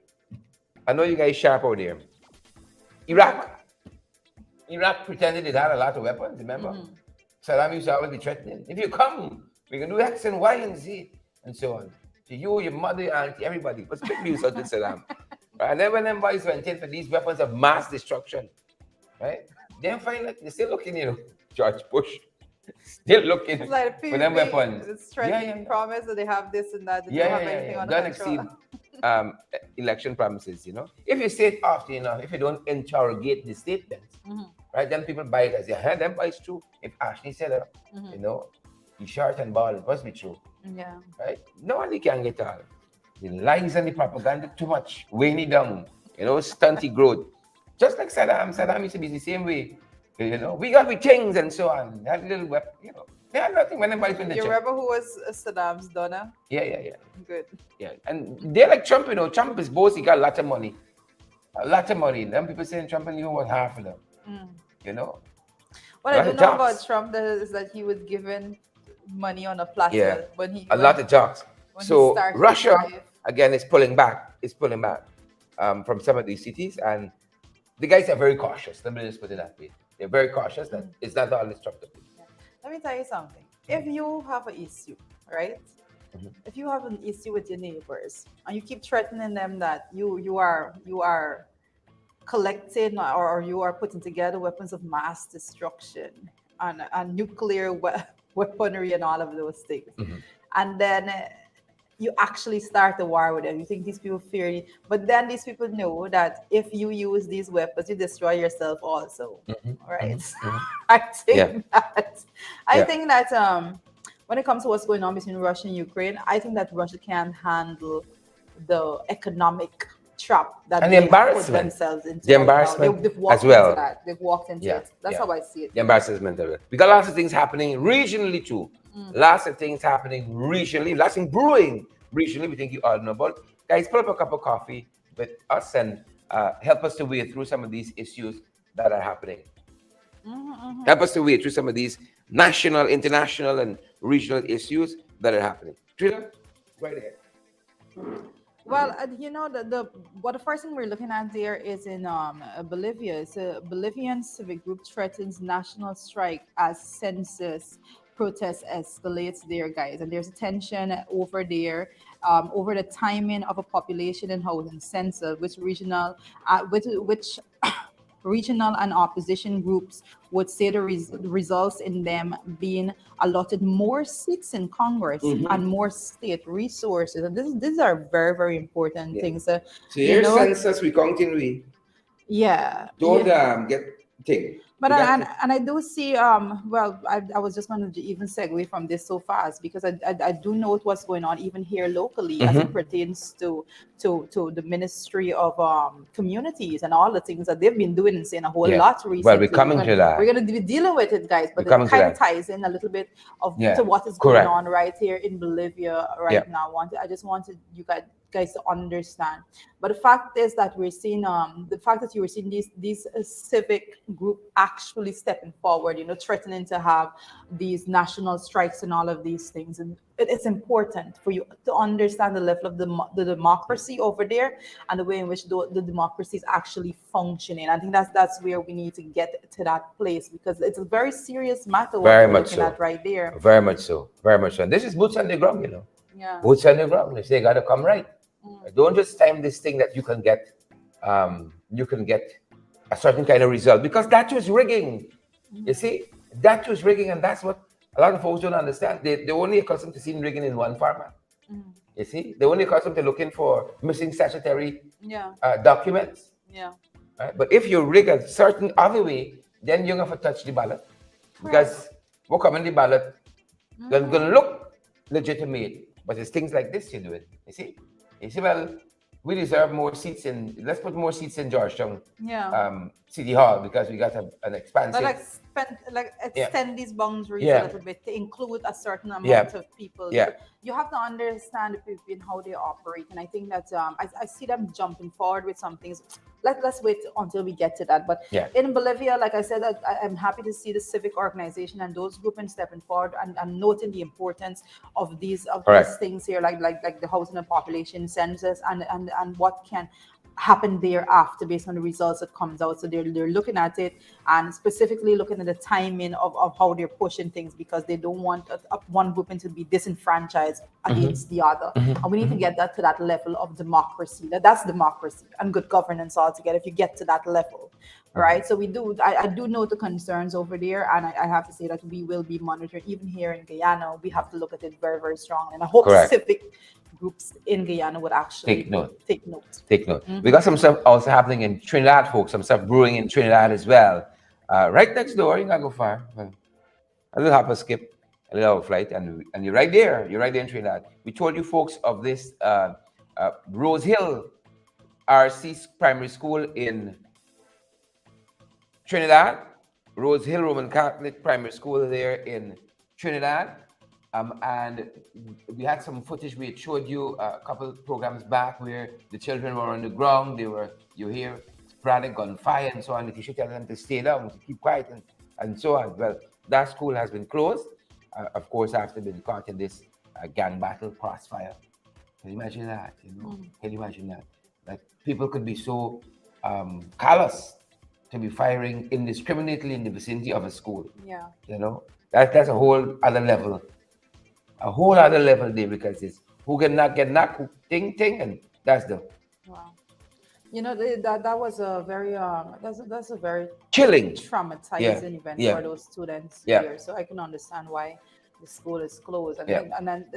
I know you guys sharp out there. Iraq pretended it had a lot of weapons, remember? Saddam used to always be threatening. If you come, we can do X and Y and Z and so on. To you, your mother, your auntie, everybody. But speak news out to Saddam. Right? And then when them boys went in for these weapons of mass destruction, right? Then find like they're still looking, you know, George Bush, still looking like for them weapons. It's promise that they have this and that. They don't have anything on don't exceed election promises, you know. If you say it often enough, if you don't interrogate the statements, right, then people buy it as, them boys true. If Ashley said it, you know, you short and bald, it must be true. Yeah. Right? No one can get all. The lies and the propaganda too much, weighing it down, you know, stunty growth. Just like Saddam. Saddam used to be the same way. You know, we got with things and so on. That little weapon, you know. They had nothing when everybody's in the You remember who was Saddam's donor? Yeah. Good. Yeah. And they're like Trump, you know. Trump is both, he got a lot of money. A lot of money. Then people saying Trump and you was half of them. You know. What I do know about Trump is that he was given money on a platter when he a lot of jobs. So Russia again is pulling back. From some of these cities, and the guys are very cautious. Let me just put it that way. They're very cautious that it's not all destructive. Let me tell you something. If you have an issue, right? If you have an issue with your neighbors and you keep threatening them that you are collecting or you are putting together weapons of mass destruction and nuclear weaponry and all of those things, and then you actually start a war with them. You think these people fear you, but then these people know that if you use these weapons, you destroy yourself also. All right. I think that I think that when it comes to what's going on between Russia and Ukraine, I think that Russia can handle the economic trap that and they the have put embarrassment, themselves into the right now. embarrassment They've as walked into well. that. They've walked into it. That's how I see it. The embarrassment of it. We got lots of things happening regionally too. Lots of things happening regionally, lots of brewing regionally. We think you all know about. Guys, pull up a cup of coffee with us and help us to wade through some of these issues that are happening. Help us to wade through some of these national, international, and regional issues that are happening. Trina, right ahead. Well, you know, the first thing we're looking at there is in Bolivia. It's a Bolivian civic group threatens national strike as census protest escalates there, guys. And there's a tension over there over the timing of a population and housing census, which regional and opposition groups would say the results in them being allotted more seats in Congress and more state resources. And these are very, very important things. So here's census recounting we. Don't get thing. But and I do see well I was just going to even segue from this so fast because I do note what's going on even here locally as it pertains to the Ministry of Communities and all the things that they've been doing and saying a whole lot recently. Well, we're coming to that. We're going to be dealing with it, guys, but it kind of ties in a little bit to what is going on right here in Bolivia right now. I just wanted you guys to understand. But the fact is that we're seeing the fact that you were seeing these civic group actually stepping forward, you know, threatening to have these national strikes and all of these things. And it's important for you to understand the level of the democracy over there and the way in which the democracy is actually functioning. I think that's where we need to get to that place because it's a very serious matter what we're looking at right there. Very much so. Very much so. And this is boots on the ground, you know. Boots on the ground. They say you gotta come right. Don't just time this thing that you can get a certain kind of result because that was rigging. You see, that was rigging, and that's what a lot of folks don't understand. They're only accustomed to seeing rigging in one format. You see, they're only accustomed to looking for missing statutory documents. Right? But if you rig a certain other way, then you're gonna have to touch the ballot because what come in the ballot gonna look legitimate, but it's things like this you do it. You see, well, we deserve more seats let's put more seats in Georgetown City Hall because we got an expansive. Extend these boundaries a little bit to include a certain amount of people. You have to understand the people and how they operate. And I think that I see them jumping forward with some things. Let's wait until we get to that. But in Bolivia, like I said, I'm happy to see the civic organization and those grouping stepping forward and noting the importance of these things here, like the housing and population census and what can happen thereafter based on the results that comes out. So they're looking at it and specifically looking at the timing of how they're pushing things because they don't want one grouping to be disenfranchised against the other. And we need to get that to that level of democracy. That's democracy and good governance altogether if you get to that level. Right. So I do know the concerns over there, and I have to say that we will be monitoring even here in Guyana. We have to look at it very, very strong. And I hope civic groups in Guyana would actually take note. We got some stuff also happening in Trinidad, folks. Some stuff brewing in Trinidad as well. Right next door, you gotta go far. A little hop, a skip, a little flight, and you're right there. You're right there in Trinidad. We told you folks of this Rose Hill RC Primary School in Trinidad, Rose Hill Roman Catholic Primary School there in Trinidad. And we had some footage we had showed you a couple of programs back where the children were on the ground. You hear sporadic gunfire and so on. The teacher telling them to stay down, to keep quiet and so on. Well, that school has been closed, of course, after being caught in this gang battle crossfire. Can you imagine that? Can you imagine that? Like people could be so callous to be firing indiscriminately in the vicinity of a school. That's a whole other level. A whole other level there because it's who can not get knocked, who ting, and that's the that was a very that's a very chilling, traumatizing event for those students here. So I can understand why the school is closed, and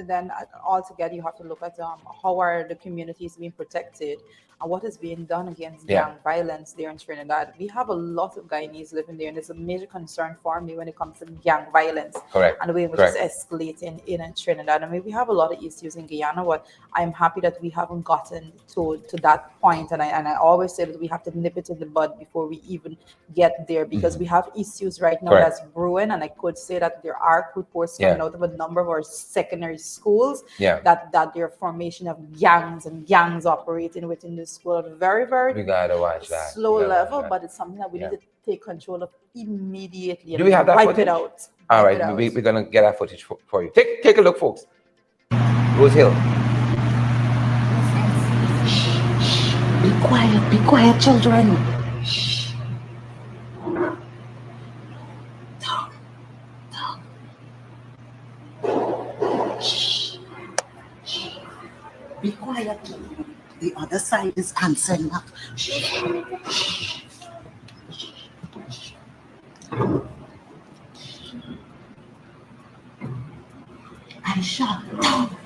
then altogether you have to look at how are the communities being protected and what is being done against gang violence there in Trinidad. We have a lot of Guyanese living there, and it's a major concern for me when it comes to gang violence and the way in which it's escalating in Trinidad. I mean, we have a lot of issues in Guyana, but I'm happy that we haven't gotten to that point, and I always say that we have to nip it in the bud before we even get there, because we have issues right now that's brewing, and I could say that there are reports coming out of a number of our secondary schools that there are formation of gangs and gangs operating within the school at a very, very we gotta watch that. slow level, but it's something that we need to take control of immediately. Do we have that wipe footage? it out? All right, we're gonna get that footage for you. Take a look, folks. Rose Hill. Be quiet, children. Be quiet. The other side is answering back. Aisha, down.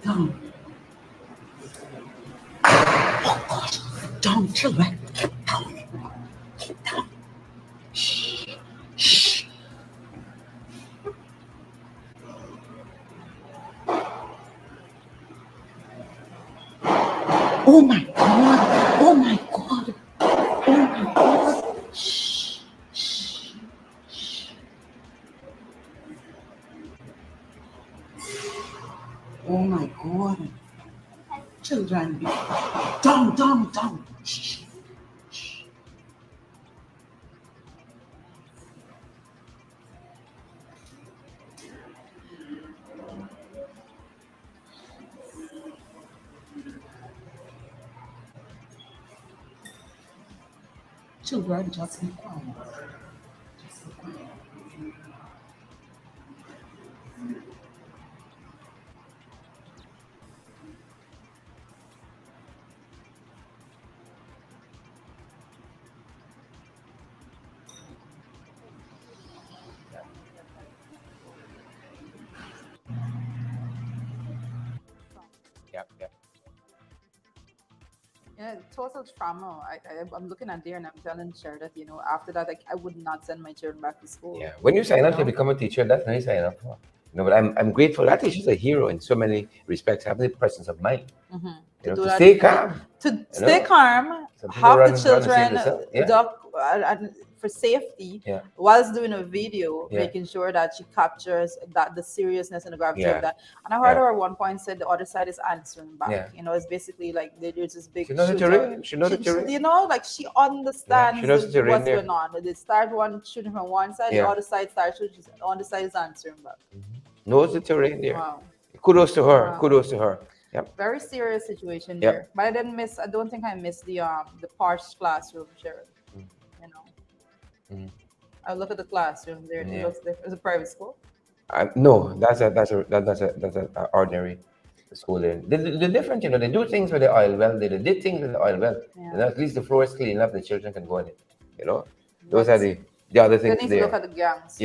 Down. Oh God. Down, children. Down. Down. Shh. Oh my God. Oh my God. Oh my God. Shh. Shh. Oh my God. Children, down. Shh. Children, just be quiet. Just be quiet. Yep. Yeah, total trauma. I'm looking at there and I'm telling Cher that, after that, I would not send my children back to school. Yeah. When you sign up to become a teacher, that's when you sign up for. But I'm grateful. That teacher's a hero in so many respects. Having the presence of mind. To stay calm. To stay calm, have the children and for safety, whilst doing a video, making sure that she captures that the seriousness and the gravity of that. And I heard her at one point said the other side is answering back. It's basically like there's this big. She knows the terrain. She knows the terrain. Like she understands what's going on. They start one shooting from one side, the other side starts shooting. On the side is answering back. Knows the terrain there. Wow. Kudos to her. Wow. Kudos to her. Yep. Very serious situation there. But I don't think I missed the Parsh classroom, Sharon. I look at the classroom there. It looks like it's a private school. No, that's a ordinary school. The different, they do things with the oil well. They did things with the oil well. At least the floor is clean enough. The children can go in it. Those are the other things. They need to look at the gangs.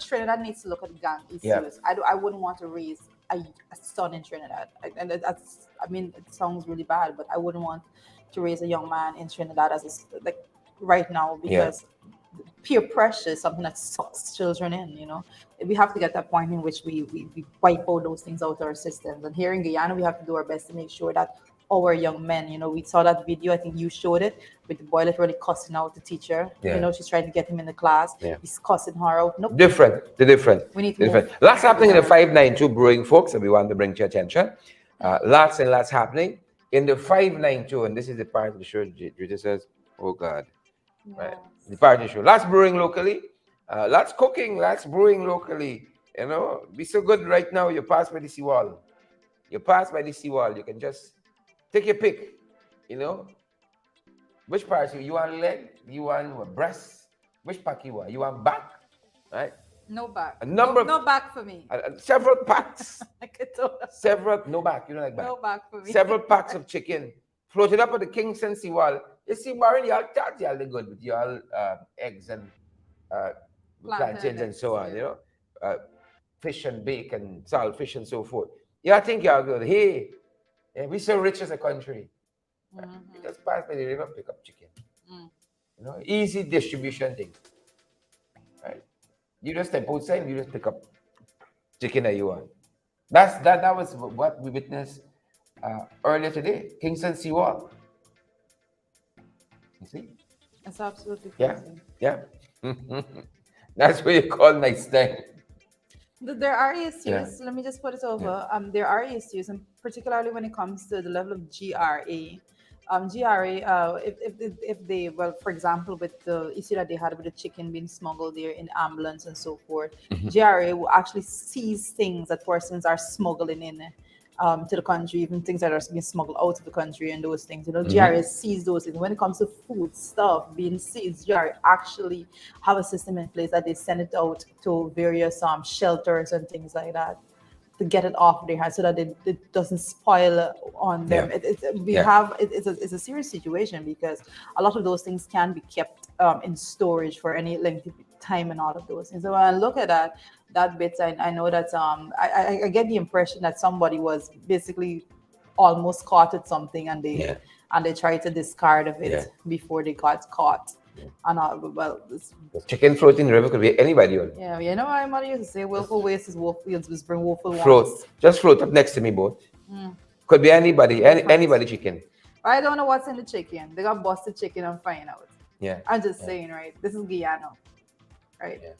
Trinidad needs to look at the gang issues. I wouldn't want to raise a son in Trinidad. It sounds really bad, but I wouldn't want to raise a young man in Trinidad right now, because peer pressure is something that sucks children in. We have to get that point in which we wipe all those things out of our systems. And here in Guyana, we have to do our best to make sure that our young men, we saw that video, I think you showed it, with the boy literally cussing out the teacher. She's trying to get him in the class. He's cussing her out. Nope. Different. We need to move. Lots happening in the 592 brewing, folks, that we want to bring to your attention. Lots and lots happening in the 592, and this is the part of the show Judith says, oh God. Right. The part of the show. Lots brewing locally, lots cooking, lots brewing locally. Be so good right now. You pass by the seawall. You can just take your pick. Which part you want leg? You want breast? Which part you want? You want back? Right? No back. A number No back for me. several packs. No back. You don't like back. No back for me. Several packs of chicken floated up at the Kingston seawall. You see, Warren, y'all thought y'all did good with y'all eggs and plantains and so on, fish and bacon, salt fish and so forth. Y'all think y'all good. Hey, we so rich as a country. You just pass by the river, pick up chicken. Easy distribution thing. Right? You just step outside, you just pick up chicken that you want. That was what we witnessed earlier today. Kingston seawall. You see? That's absolutely crazy. Yeah. That's what you call nice thing. There are issues. Let me just put it over. There are issues, and particularly when it comes to the level of GRA. If they, well, for example, with the issue that they had with the chicken being smuggled there in ambulance and so forth, GRA will actually seize things that persons are smuggling in to the country, even things that are being smuggled out of the country and those things. GRA sees those things. When it comes to food stuff being seized, GRA actually have a system in place that they send it out to various shelters and things like that, to get it off their hands so that it doesn't spoil on them. It's a serious situation because a lot of those things can be kept in storage for any length of time and all of those things. So when I look at that bit, I know that I get the impression that somebody was basically almost caught at something and they tried to discard of it before they got caught. And chicken floating in the river could be anybody on. Yeah, my mother used to say, willful waste is bring woeful wants. Just float up next to me, boat. Could be anybody, anybody chicken. I don't know what's in the chicken. They got busted chicken, I'm finding out. Yeah. I'm just saying, right? This is Guyana, right? Yeah.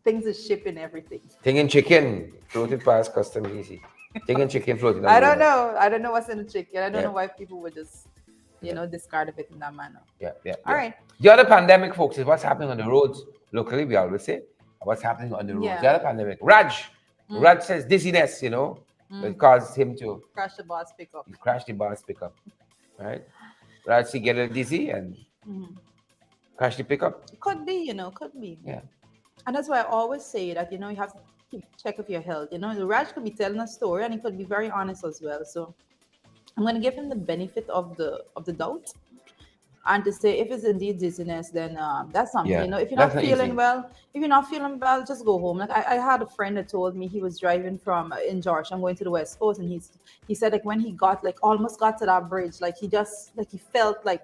Things are shipping everything. Thing in chicken floated past custom easy. Thing in chicken floated. I don't know what's in the chicken. I don't know why people would just discard of it in that manner. All right. The other pandemic, folks, is what's happening on the roads. Locally, we always say what's happening on the roads. The other pandemic. Raj says dizziness, it caused him to crash the bus pickup. He crashed the bus pickup. Right? Raj, he get a little dizzy and crash the pickup. Could be, could be. Yeah. And that's why I always say that, you have to keep check of your health. The Raj could be telling a story and he could be very honest as well. So I'm going to give him the benefit of the doubt, and to say if it's indeed dizziness, then that's something. If you're not feeling well, just go home. Like I had a friend that told me he was driving from in Georgia, I'm going to the West Coast, and he said like when he got almost got to that bridge, he felt like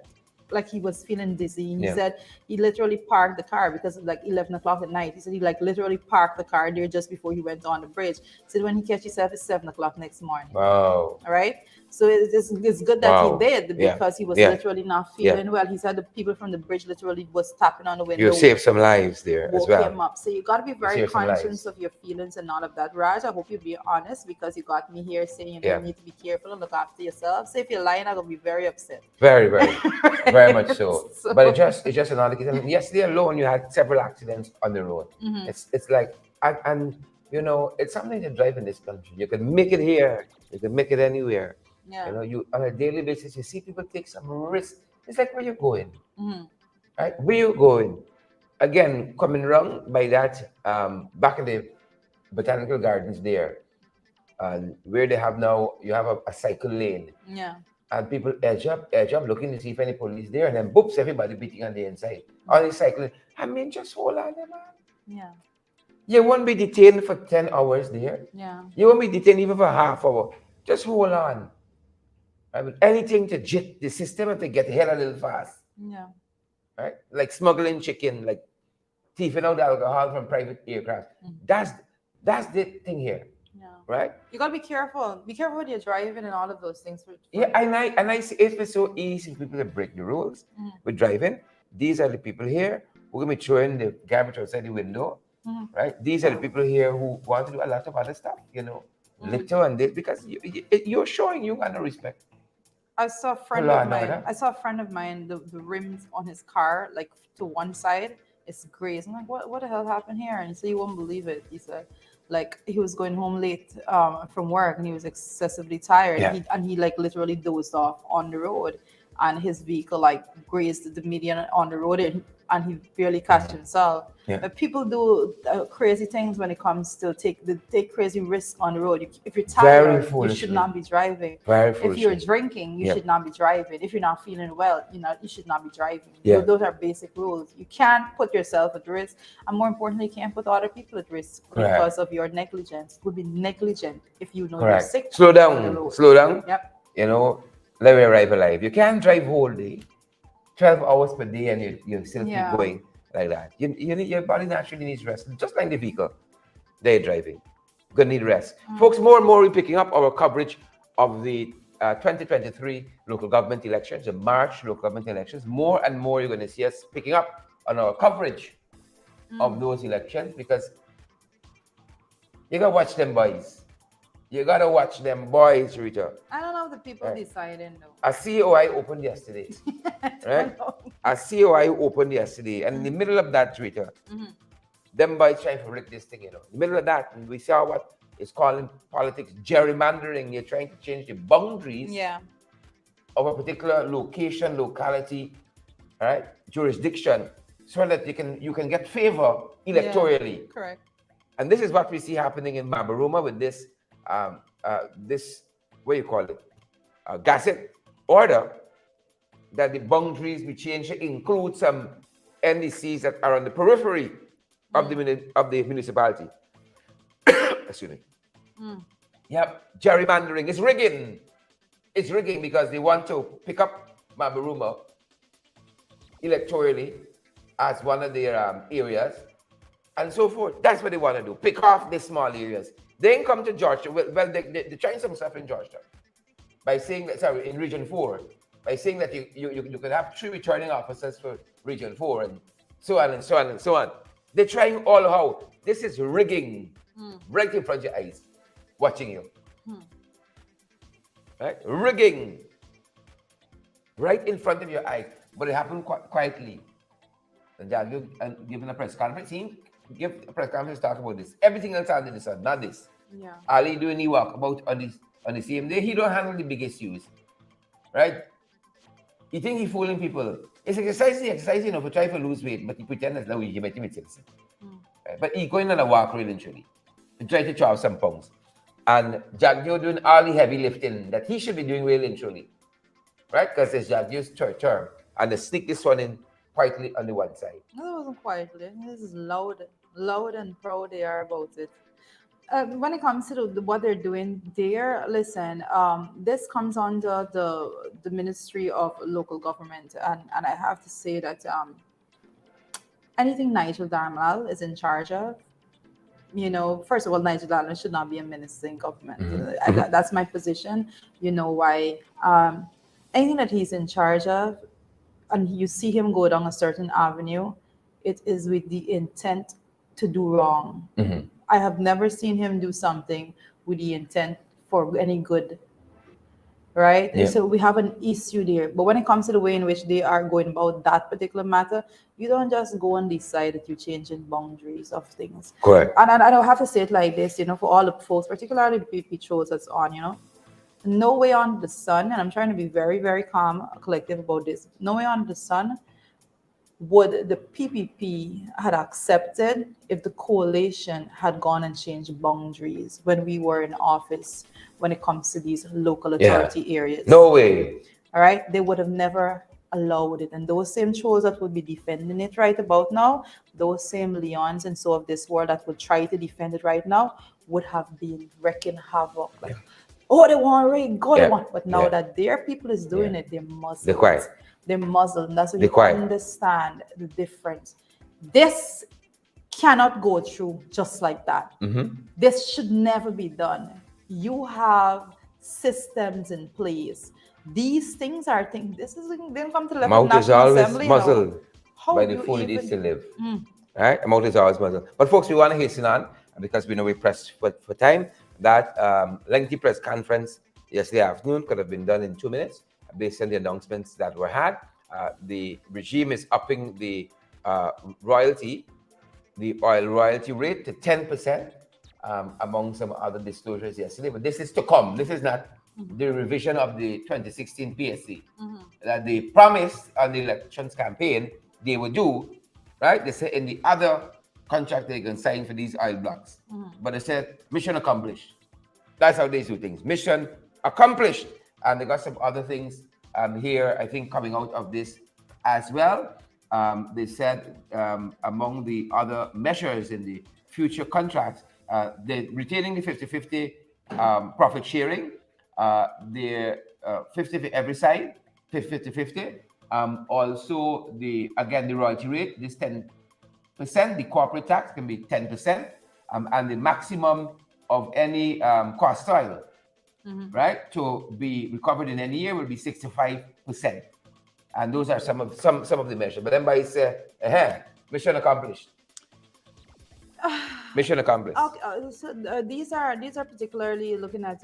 he was feeling dizzy. And he said he literally parked the car because of 11 o'clock at night. He said he literally parked the car there just before he went on the bridge. He said when he catch himself, it's 7 o'clock next morning. Wow. All right. So it's good that he did because he was literally not feeling well. He said the people from the bridge literally was tapping on the window. You saved some lives there as well. Woke him up. So you got to be very conscious of your feelings and all of that. Raj, I hope you be honest because you got me here saying you need to be careful and look after yourself. So if you're lying, I'm going to be very upset. Very, very, very much so. But it's just another case. I mean, yesterday alone, you had several accidents on the road. It's like, and it's something to drive in this country. You can make it here. You can make it anywhere. Yeah. You on a daily basis, you see people take some risk. It's like, where you going? Right? Where you going? Again, coming around by that, back in the botanical gardens there, and where they have now, you have a cycle lane. Yeah. And people edge up, looking to see if any police there, and then boops, everybody beating on the inside. On the cycle. I mean, just hold on there, man. Yeah. You won't be detained for 10 hours there. Yeah. You won't be detained even for a half hour. Just hold on. I mean, anything to jit the system and to get here a little fast. Yeah. Right? Like smuggling chicken, like thieving out alcohol from private aircraft. That's the thing here. Yeah. Right? You gotta be careful. Be careful when you're driving and all of those things. And I see it's so easy for people to break the rules with driving. These are the people here who are gonna be throwing the garbage outside the window. Right? These are the people here who want to do a lot of other stuff, litter and this, because you're showing you got no respect. I saw a friend of mine, the rims on his car, to one side, it's gray. So I'm like, what the hell happened here? And he said, you won't believe it. He said, he was going home late from work and he was excessively tired. Yeah. He literally dozed off on the road. and his vehicle like grazed the median on the road, and he barely catch himself. Yeah. But people do crazy things when it comes to take crazy risks on the road. If you're Very tired, you should foolishly. not be driving. Very If you're drinking, you Yeah. should not be driving. If you're not feeling well, you should not be driving. Yeah. Those are basic rules. You can't put yourself at risk, and more importantly, you can't put other people at risk Correct. because of your negligence. It would be negligent if you know Correct. you're sick. Slow on the down. road. Slow down. Yep. You know, let me arrive alive. You can't drive whole day, 12 hours per day, and you still keep going like that. You need, your body naturally needs rest, just like the vehicle. They're driving. Gonna need rest. Folks, more and more we're picking up our coverage of the 2023 local government elections, the March local government elections. More and more you're going to see us picking up on our coverage of those elections, because you gotta watch them boys. You gotta watch them boys, Rita. I don't know if the people deciding though. A COI opened yesterday. Right? A COI opened yesterday, and in the middle of that, Rita, them boys trying to rig this thing, In the middle of that, and we saw what is called in politics gerrymandering. You're trying to change the boundaries of a particular location, locality, right, jurisdiction, so that you can get favor electorally. Yeah, correct. And this is what we see happening in Mabaruma with this this, what do you call it, gazette order, that the boundaries be changed to include some NDCs that are on the periphery of the municipality. Excuse me. Yep, gerrymandering. It's rigging. It's rigging because they want to pick up Mabaruma electorally as one of their areas, and so forth. That's what they want to do. Pick off the small areas. Then come to Georgia. Well, they're trying some stuff in Georgia by saying that, sorry, in Region 4, by saying that you can have 3 returning officers for Region 4, and so on and so on and so on. They're trying all how. This is rigging right in front of your eyes, watching you. Right? Rigging right in front of your eyes. But it happened quietly. And given a press conference, give a press conference to talk about this. Everything else under the sun, not this. Yeah. Ali doing the work about on the same day. He don't handle the big issues. Right? You think he's fooling people. It's exercising, to try to lose weight, but he pretends as though he might be citizen. Right? But he's going on a walk really truly. To try to chop some pounds. And Jack Joe doing all the heavy lifting that he should be doing really and truly. Right? Because it's Jack Joe's third term. And they sneak this one in quietly on the one side. No, it wasn't quietly. This is loud and proud they are about it. When it comes to what they're doing there, listen, this comes under the Ministry of Local Government, and I have to say that anything Nigel Darmal is in charge of, first of all, Nigel Darmal should not be a minister in government. That's my position. You know why? Anything that he's in charge of, and you see him go down a certain avenue, it is with the intent to do wrong. I have never seen him do something with the intent for any good, right? Yeah. So we have an issue there. But when it comes to the way in which they are going about that particular matter, you don't just go and decide that you're changing boundaries of things. Correct. And I don't have to say it like this, for all the folks, particularly the PP shows that's on, no way on the sun, and I'm trying to be very, very calm, collective about this. No way on the sun would the PPP had accepted if the coalition had gone and changed boundaries when we were in office when it comes to these local authority areas. No way. All right. They would have never allowed it. And those same trolls that would be defending it right about now, those same Leons and so of this world that would try to defend it right now would have been wreaking havoc. Like, they want rig, they want. But now that their people is doing it, they're muzzled. They're quiet. They're muzzled. And that's what They're you quiet. Understand the difference. This cannot go through just like that. This should never be done. You have systems in place. These things are things. This is didn't come to the level of Mouth is National always Assembly. muzzled by do the you fool it is to even- live. Right? Mouth is always muzzled. But folks, we want to hasten on because we know we're pressed for time. That lengthy press conference yesterday afternoon could have been done in 2 minutes based on the announcements that were had. The regime is upping the royalty, the oil royalty rate to 10%, among some other disclosures yesterday. But this is to come. This is not the revision of the 2016 PSC that they promised on the elections campaign they would do, right? They said in the other contract they can sign for these oil blocks, but they said mission accomplished. That's how they do things. Mission accomplished. And they got some other things here, I think, coming out of this as well. They said among the other measures in the future contracts, they're retaining the 50-50 profit sharing, the 50 for every side, 50-50. Also, the royalty rate, this 10%, the corporate tax can be 10%, and the maximum of any cost oil, right, to be recovered in any year will be 65%. And those are some of the measures. But then by say, mission accomplished. Mission accomplished. Okay, so these are particularly looking at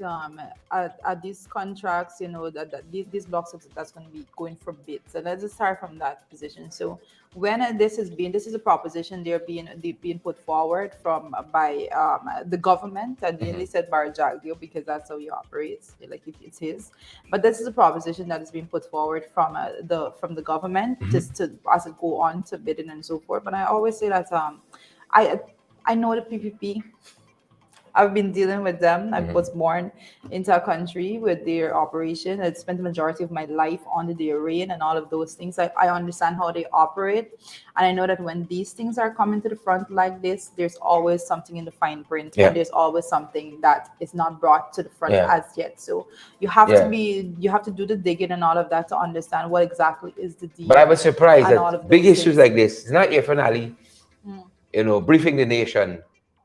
these contracts, that these blocks that's going to be going for bids. So let's just start from that position. So when this is a proposition they're being put forward by the government, and they said Barajagio because that's how he operates, like it's his. But this is a proposition that is being put forward from the government just to as it go on to bidding and so forth. But I always say that I know the PPP. I've been dealing with them. I was born into a country with their operation. I spent the majority of my life under their reign and all of those things. I understand how they operate. And I know that when these things are coming to the front like this, there's always something in the fine print. Yeah. And there's always something that is not brought to the front as yet. So you have to do the digging and all of that to understand what exactly is the deal. But I was surprised that big issues like this, it's not your finale. Briefing the nation.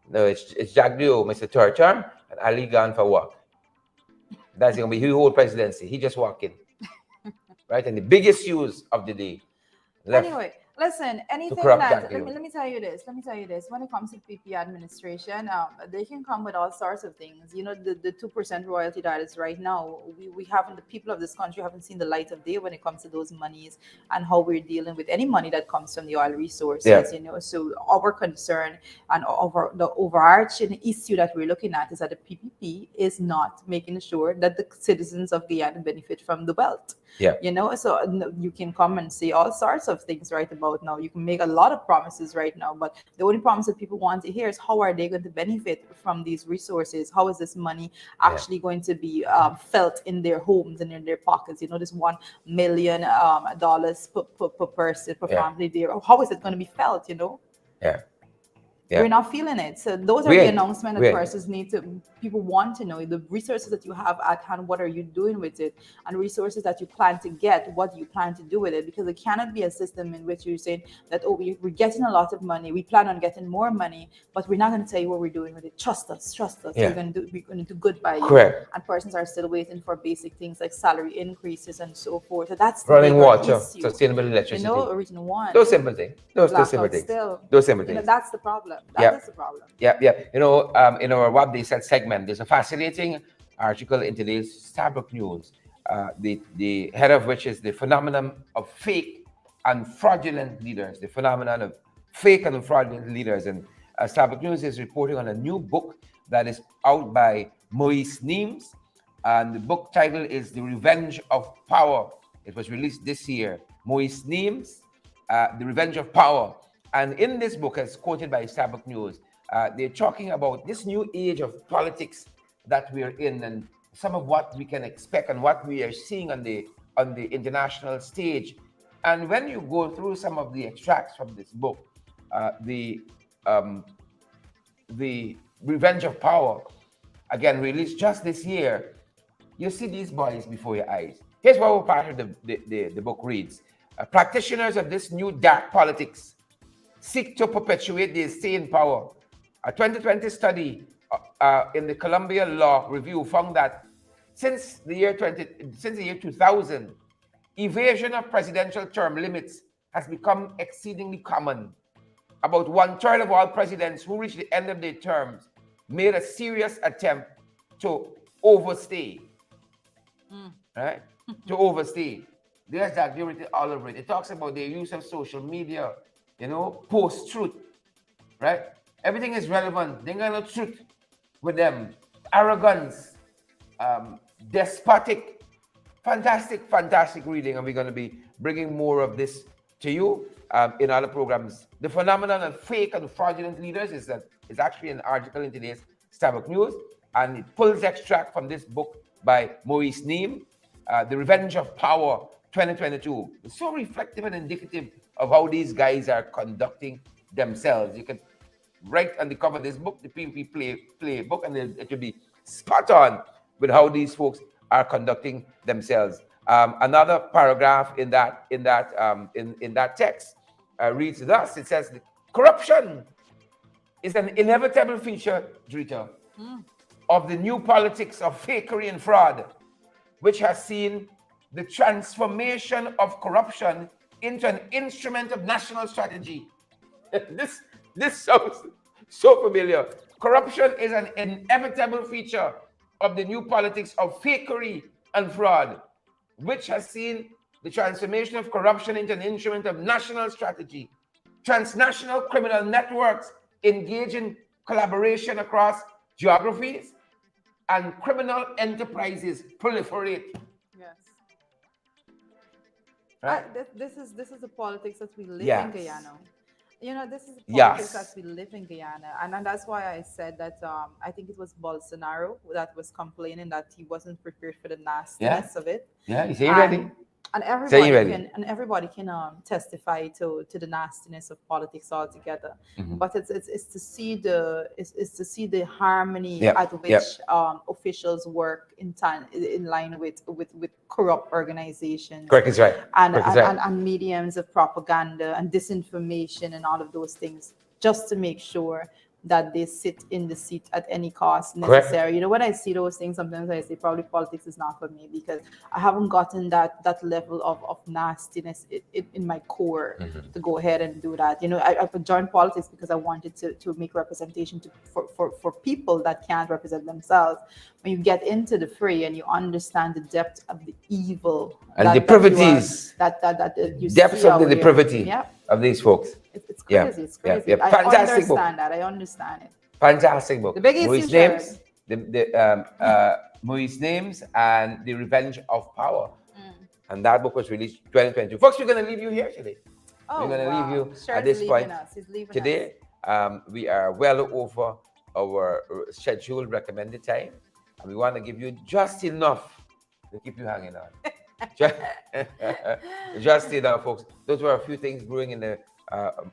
No, it's Jagdio, Mr. Third term, and Ali gone for work. That's going to be his whole presidency. He just walking. Right? And the biggest issues of the day. Anyway, listen, anything that, let me tell you this. When it comes to PP administration, they can come with all sorts of things. The 2% royalty that is right now, we haven't, the people of this country haven't seen the light of day when it comes to those monies and how we're dealing with any money that comes from the oil resources, So our concern and the overarching issue that we're looking at is that the PPP is not making sure that the citizens of Guyana benefit from the wealth. So you can come and say all sorts of things right about now. You can make a lot of promises right now, but the only promise that people want to hear is how are they going to benefit from these resources? How is this money actually going to be felt in their homes and in their pockets? This $1 million per person, per family there. How is it going to be felt? We're not feeling it. So those are the announcements that people want to know. The resources that you have at hand, what are you doing with it? And resources that you plan to get, what do you plan to do with it? Because it cannot be a system in which you're saying that, we're getting a lot of money, we plan on getting more money, but we're not going to tell you what we're doing with it. Trust us. Yeah. We're going to do good by you. Correct. And persons are still waiting for basic things like salary increases and so forth. So that's the running water, issue. sustainable electricity. Region 1. Those simple things. Those simple things. Those simple things. That's the problem. That is the problem. Yeah. In our What They Said segment, there's a fascinating article in today's Starbucks News, the head of which is the phenomenon of fake and fraudulent leaders. The phenomenon of fake and fraudulent leaders. And Starbucks News is reporting on a new book that is out by Moise Neems. And the book title is The Revenge of Power. It was released this year. Moise Neems, The Revenge of Power. And in this book, as quoted by Starbucks News, they're talking about this new age of politics that we're in and some of what we can expect and what we are seeing on the international stage. And when you go through some of the extracts from this book, the Revenge of Power, again, released just this year, you see these boys before your eyes. Here's what part of the book reads. Practitioners of this new dark politics seek to perpetuate their stay in power. A 2020 study in the Columbia Law Review found that since the year 2000, evasion of presidential term limits has become exceedingly common. About 1/3 of all presidents who reach the end of their terms made a serious attempt to overstay. Right? To overstay. There's that written all over it. It talks about the use of social media, post-truth, right? Everything is relevant. They got no truth with them. Arrogance, despotic. Fantastic, fantastic reading, and we're going to be bringing more of this to you in other programs. The phenomenon of fake and fraudulent leaders is actually an article in today's Starbucks News, and it pulls extract from this book by Maurice Neem, The Revenge of Power 2022. It's so reflective and indicative of how these guys are conducting themselves. You can write on the cover of this book, the PvP play book, and it will be spot on with how these folks are conducting themselves. Another paragraph in that text reads thus. It says, corruption is an inevitable feature, Drita, of the new politics of fakery and fraud, which has seen the transformation of corruption into an instrument of national strategy. This sounds so familiar. Corruption is an inevitable feature of the new politics of fakery and fraud, which has seen the transformation of corruption into an instrument of national strategy. Transnational criminal networks engage in collaboration across geographies, and criminal enterprises proliferate. Yes. Right? This is the politics that we live Yes. in Guyana. You know, this is the Yes. politics that we live in Guyana, and that's why I said that I think it was Bolsonaro that was complaining that he wasn't prepared for the nastiness of it. Yeah, is he ready? And ready. everybody can testify to the nastiness of politics altogether. But it's to see the harmony at which officials work in line with corrupt organizations. Correct is right. And mediums of propaganda and disinformation and all of those things, just to make sure that they sit in the seat at any cost necessary. Correct. You know, when I see those things, sometimes I say probably politics is not for me, because I haven't gotten that level of nastiness in my core to go ahead and do that. You know, I joined politics because I wanted to make representation for people that can't represent themselves. When you get into the fray and you understand the depth of the evil and depravities, that you depths see of the depravity of these folks. It's crazy. It's crazy. Yeah. Fantastic book. I understand it. Fantastic book. The biggest Maurice Names, Maurice Names, and The Revenge of Power. And that book was released 2022. Folks, we're going to leave you here today. We're going to leave you at this point. Today, we are well over our scheduled recommended time, and we want to give you just enough to keep you hanging on. Just enough, folks. Those were a few things brewing in the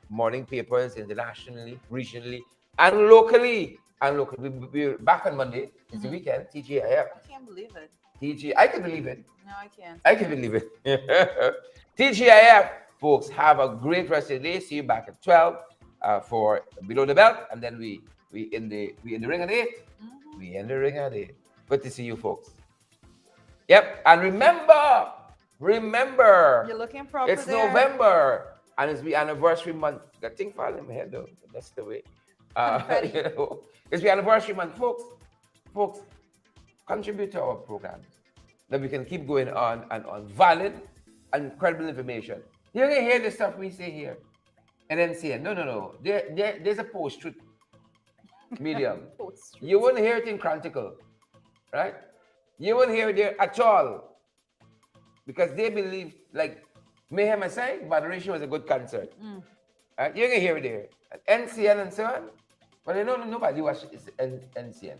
morning papers, internationally, regionally, and locally. We're back on Monday. It's the weekend. TGIF. I can't believe it. I can believe it. No, I can't. I can believe it. TGIF, folks, have a great rest of the day. See you back at 12 for Below the Belt, and then we in the ring at 8. We in the ring at 8. Good to see you, folks. Yep, and remember, you're looking proper. It's November, and it's the anniversary month. That thing falling in my head, though. That's the way. You know, it's the anniversary month, folks. Folks, contribute to our programs, that we can keep going on and on valid and credible information. You're gonna hear the stuff we say here, and then say, no. There's a post-truth medium. You won't hear it in Chronicle, right? You won't hear it there at all, because they believe, like Mayhem aside, Moderation was a good concert. Right? You're gonna hear it there. And NCN and so on. But you know, nobody watches NCN.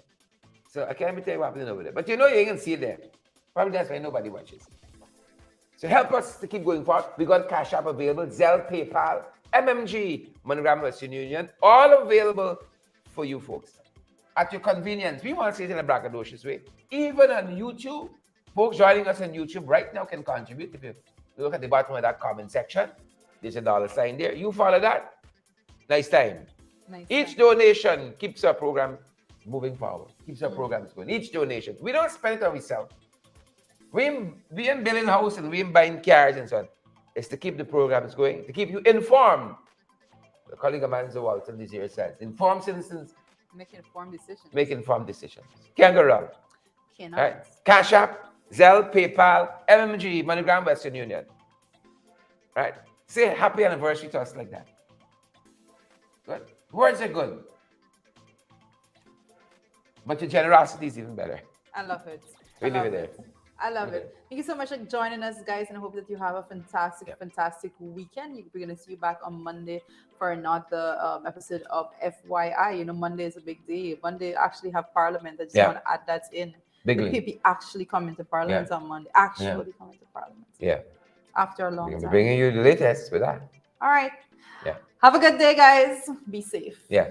So I can't even tell you what happening over there. But you know, you ain't gonna see it there. Probably that's why nobody watches. So help us to keep going forward. We got Cash App available, Zelle, PayPal, MMG, MoneyGram, Western Union, all available for you folks at your convenience. We want to say it in a braggadocious way. Even on YouTube, folks joining us on YouTube right now can contribute. If you look at the bottom of that comment section, there's a $sign there. You follow that. Nice time. Each donation keeps our program moving forward, keeps our programs going. Each donation. We don't spend it on ourselves. We ain't building houses and we ain't buying cars and so on. It's to keep the programs going, to keep you informed. The colleague of Manzo Walton this year says, informed citizens make informed decisions. Make informed decisions. Can't go wrong. Cannot. Right? Cash App, Zelle, PayPal, MMG, MoneyGram, Western Union. Right? Say happy anniversary to us like that. Good. Words are good. But your generosity is even better. I love it. We leave it there. I love Okay. it. Thank you so much for joining us, guys, and I hope that you have a fantastic, fantastic weekend. We're going to see you back on Monday for another episode of FYI. You know, Monday is a big day. Monday actually have Parliament. I just want to add that in. Bigly. The people actually come into Parliament on Monday. Actually come into Parliament. Yeah. After a long We're time. gonna be bringing you the latest with that. All right. Yeah. Have a good day, guys. Be safe. Yeah.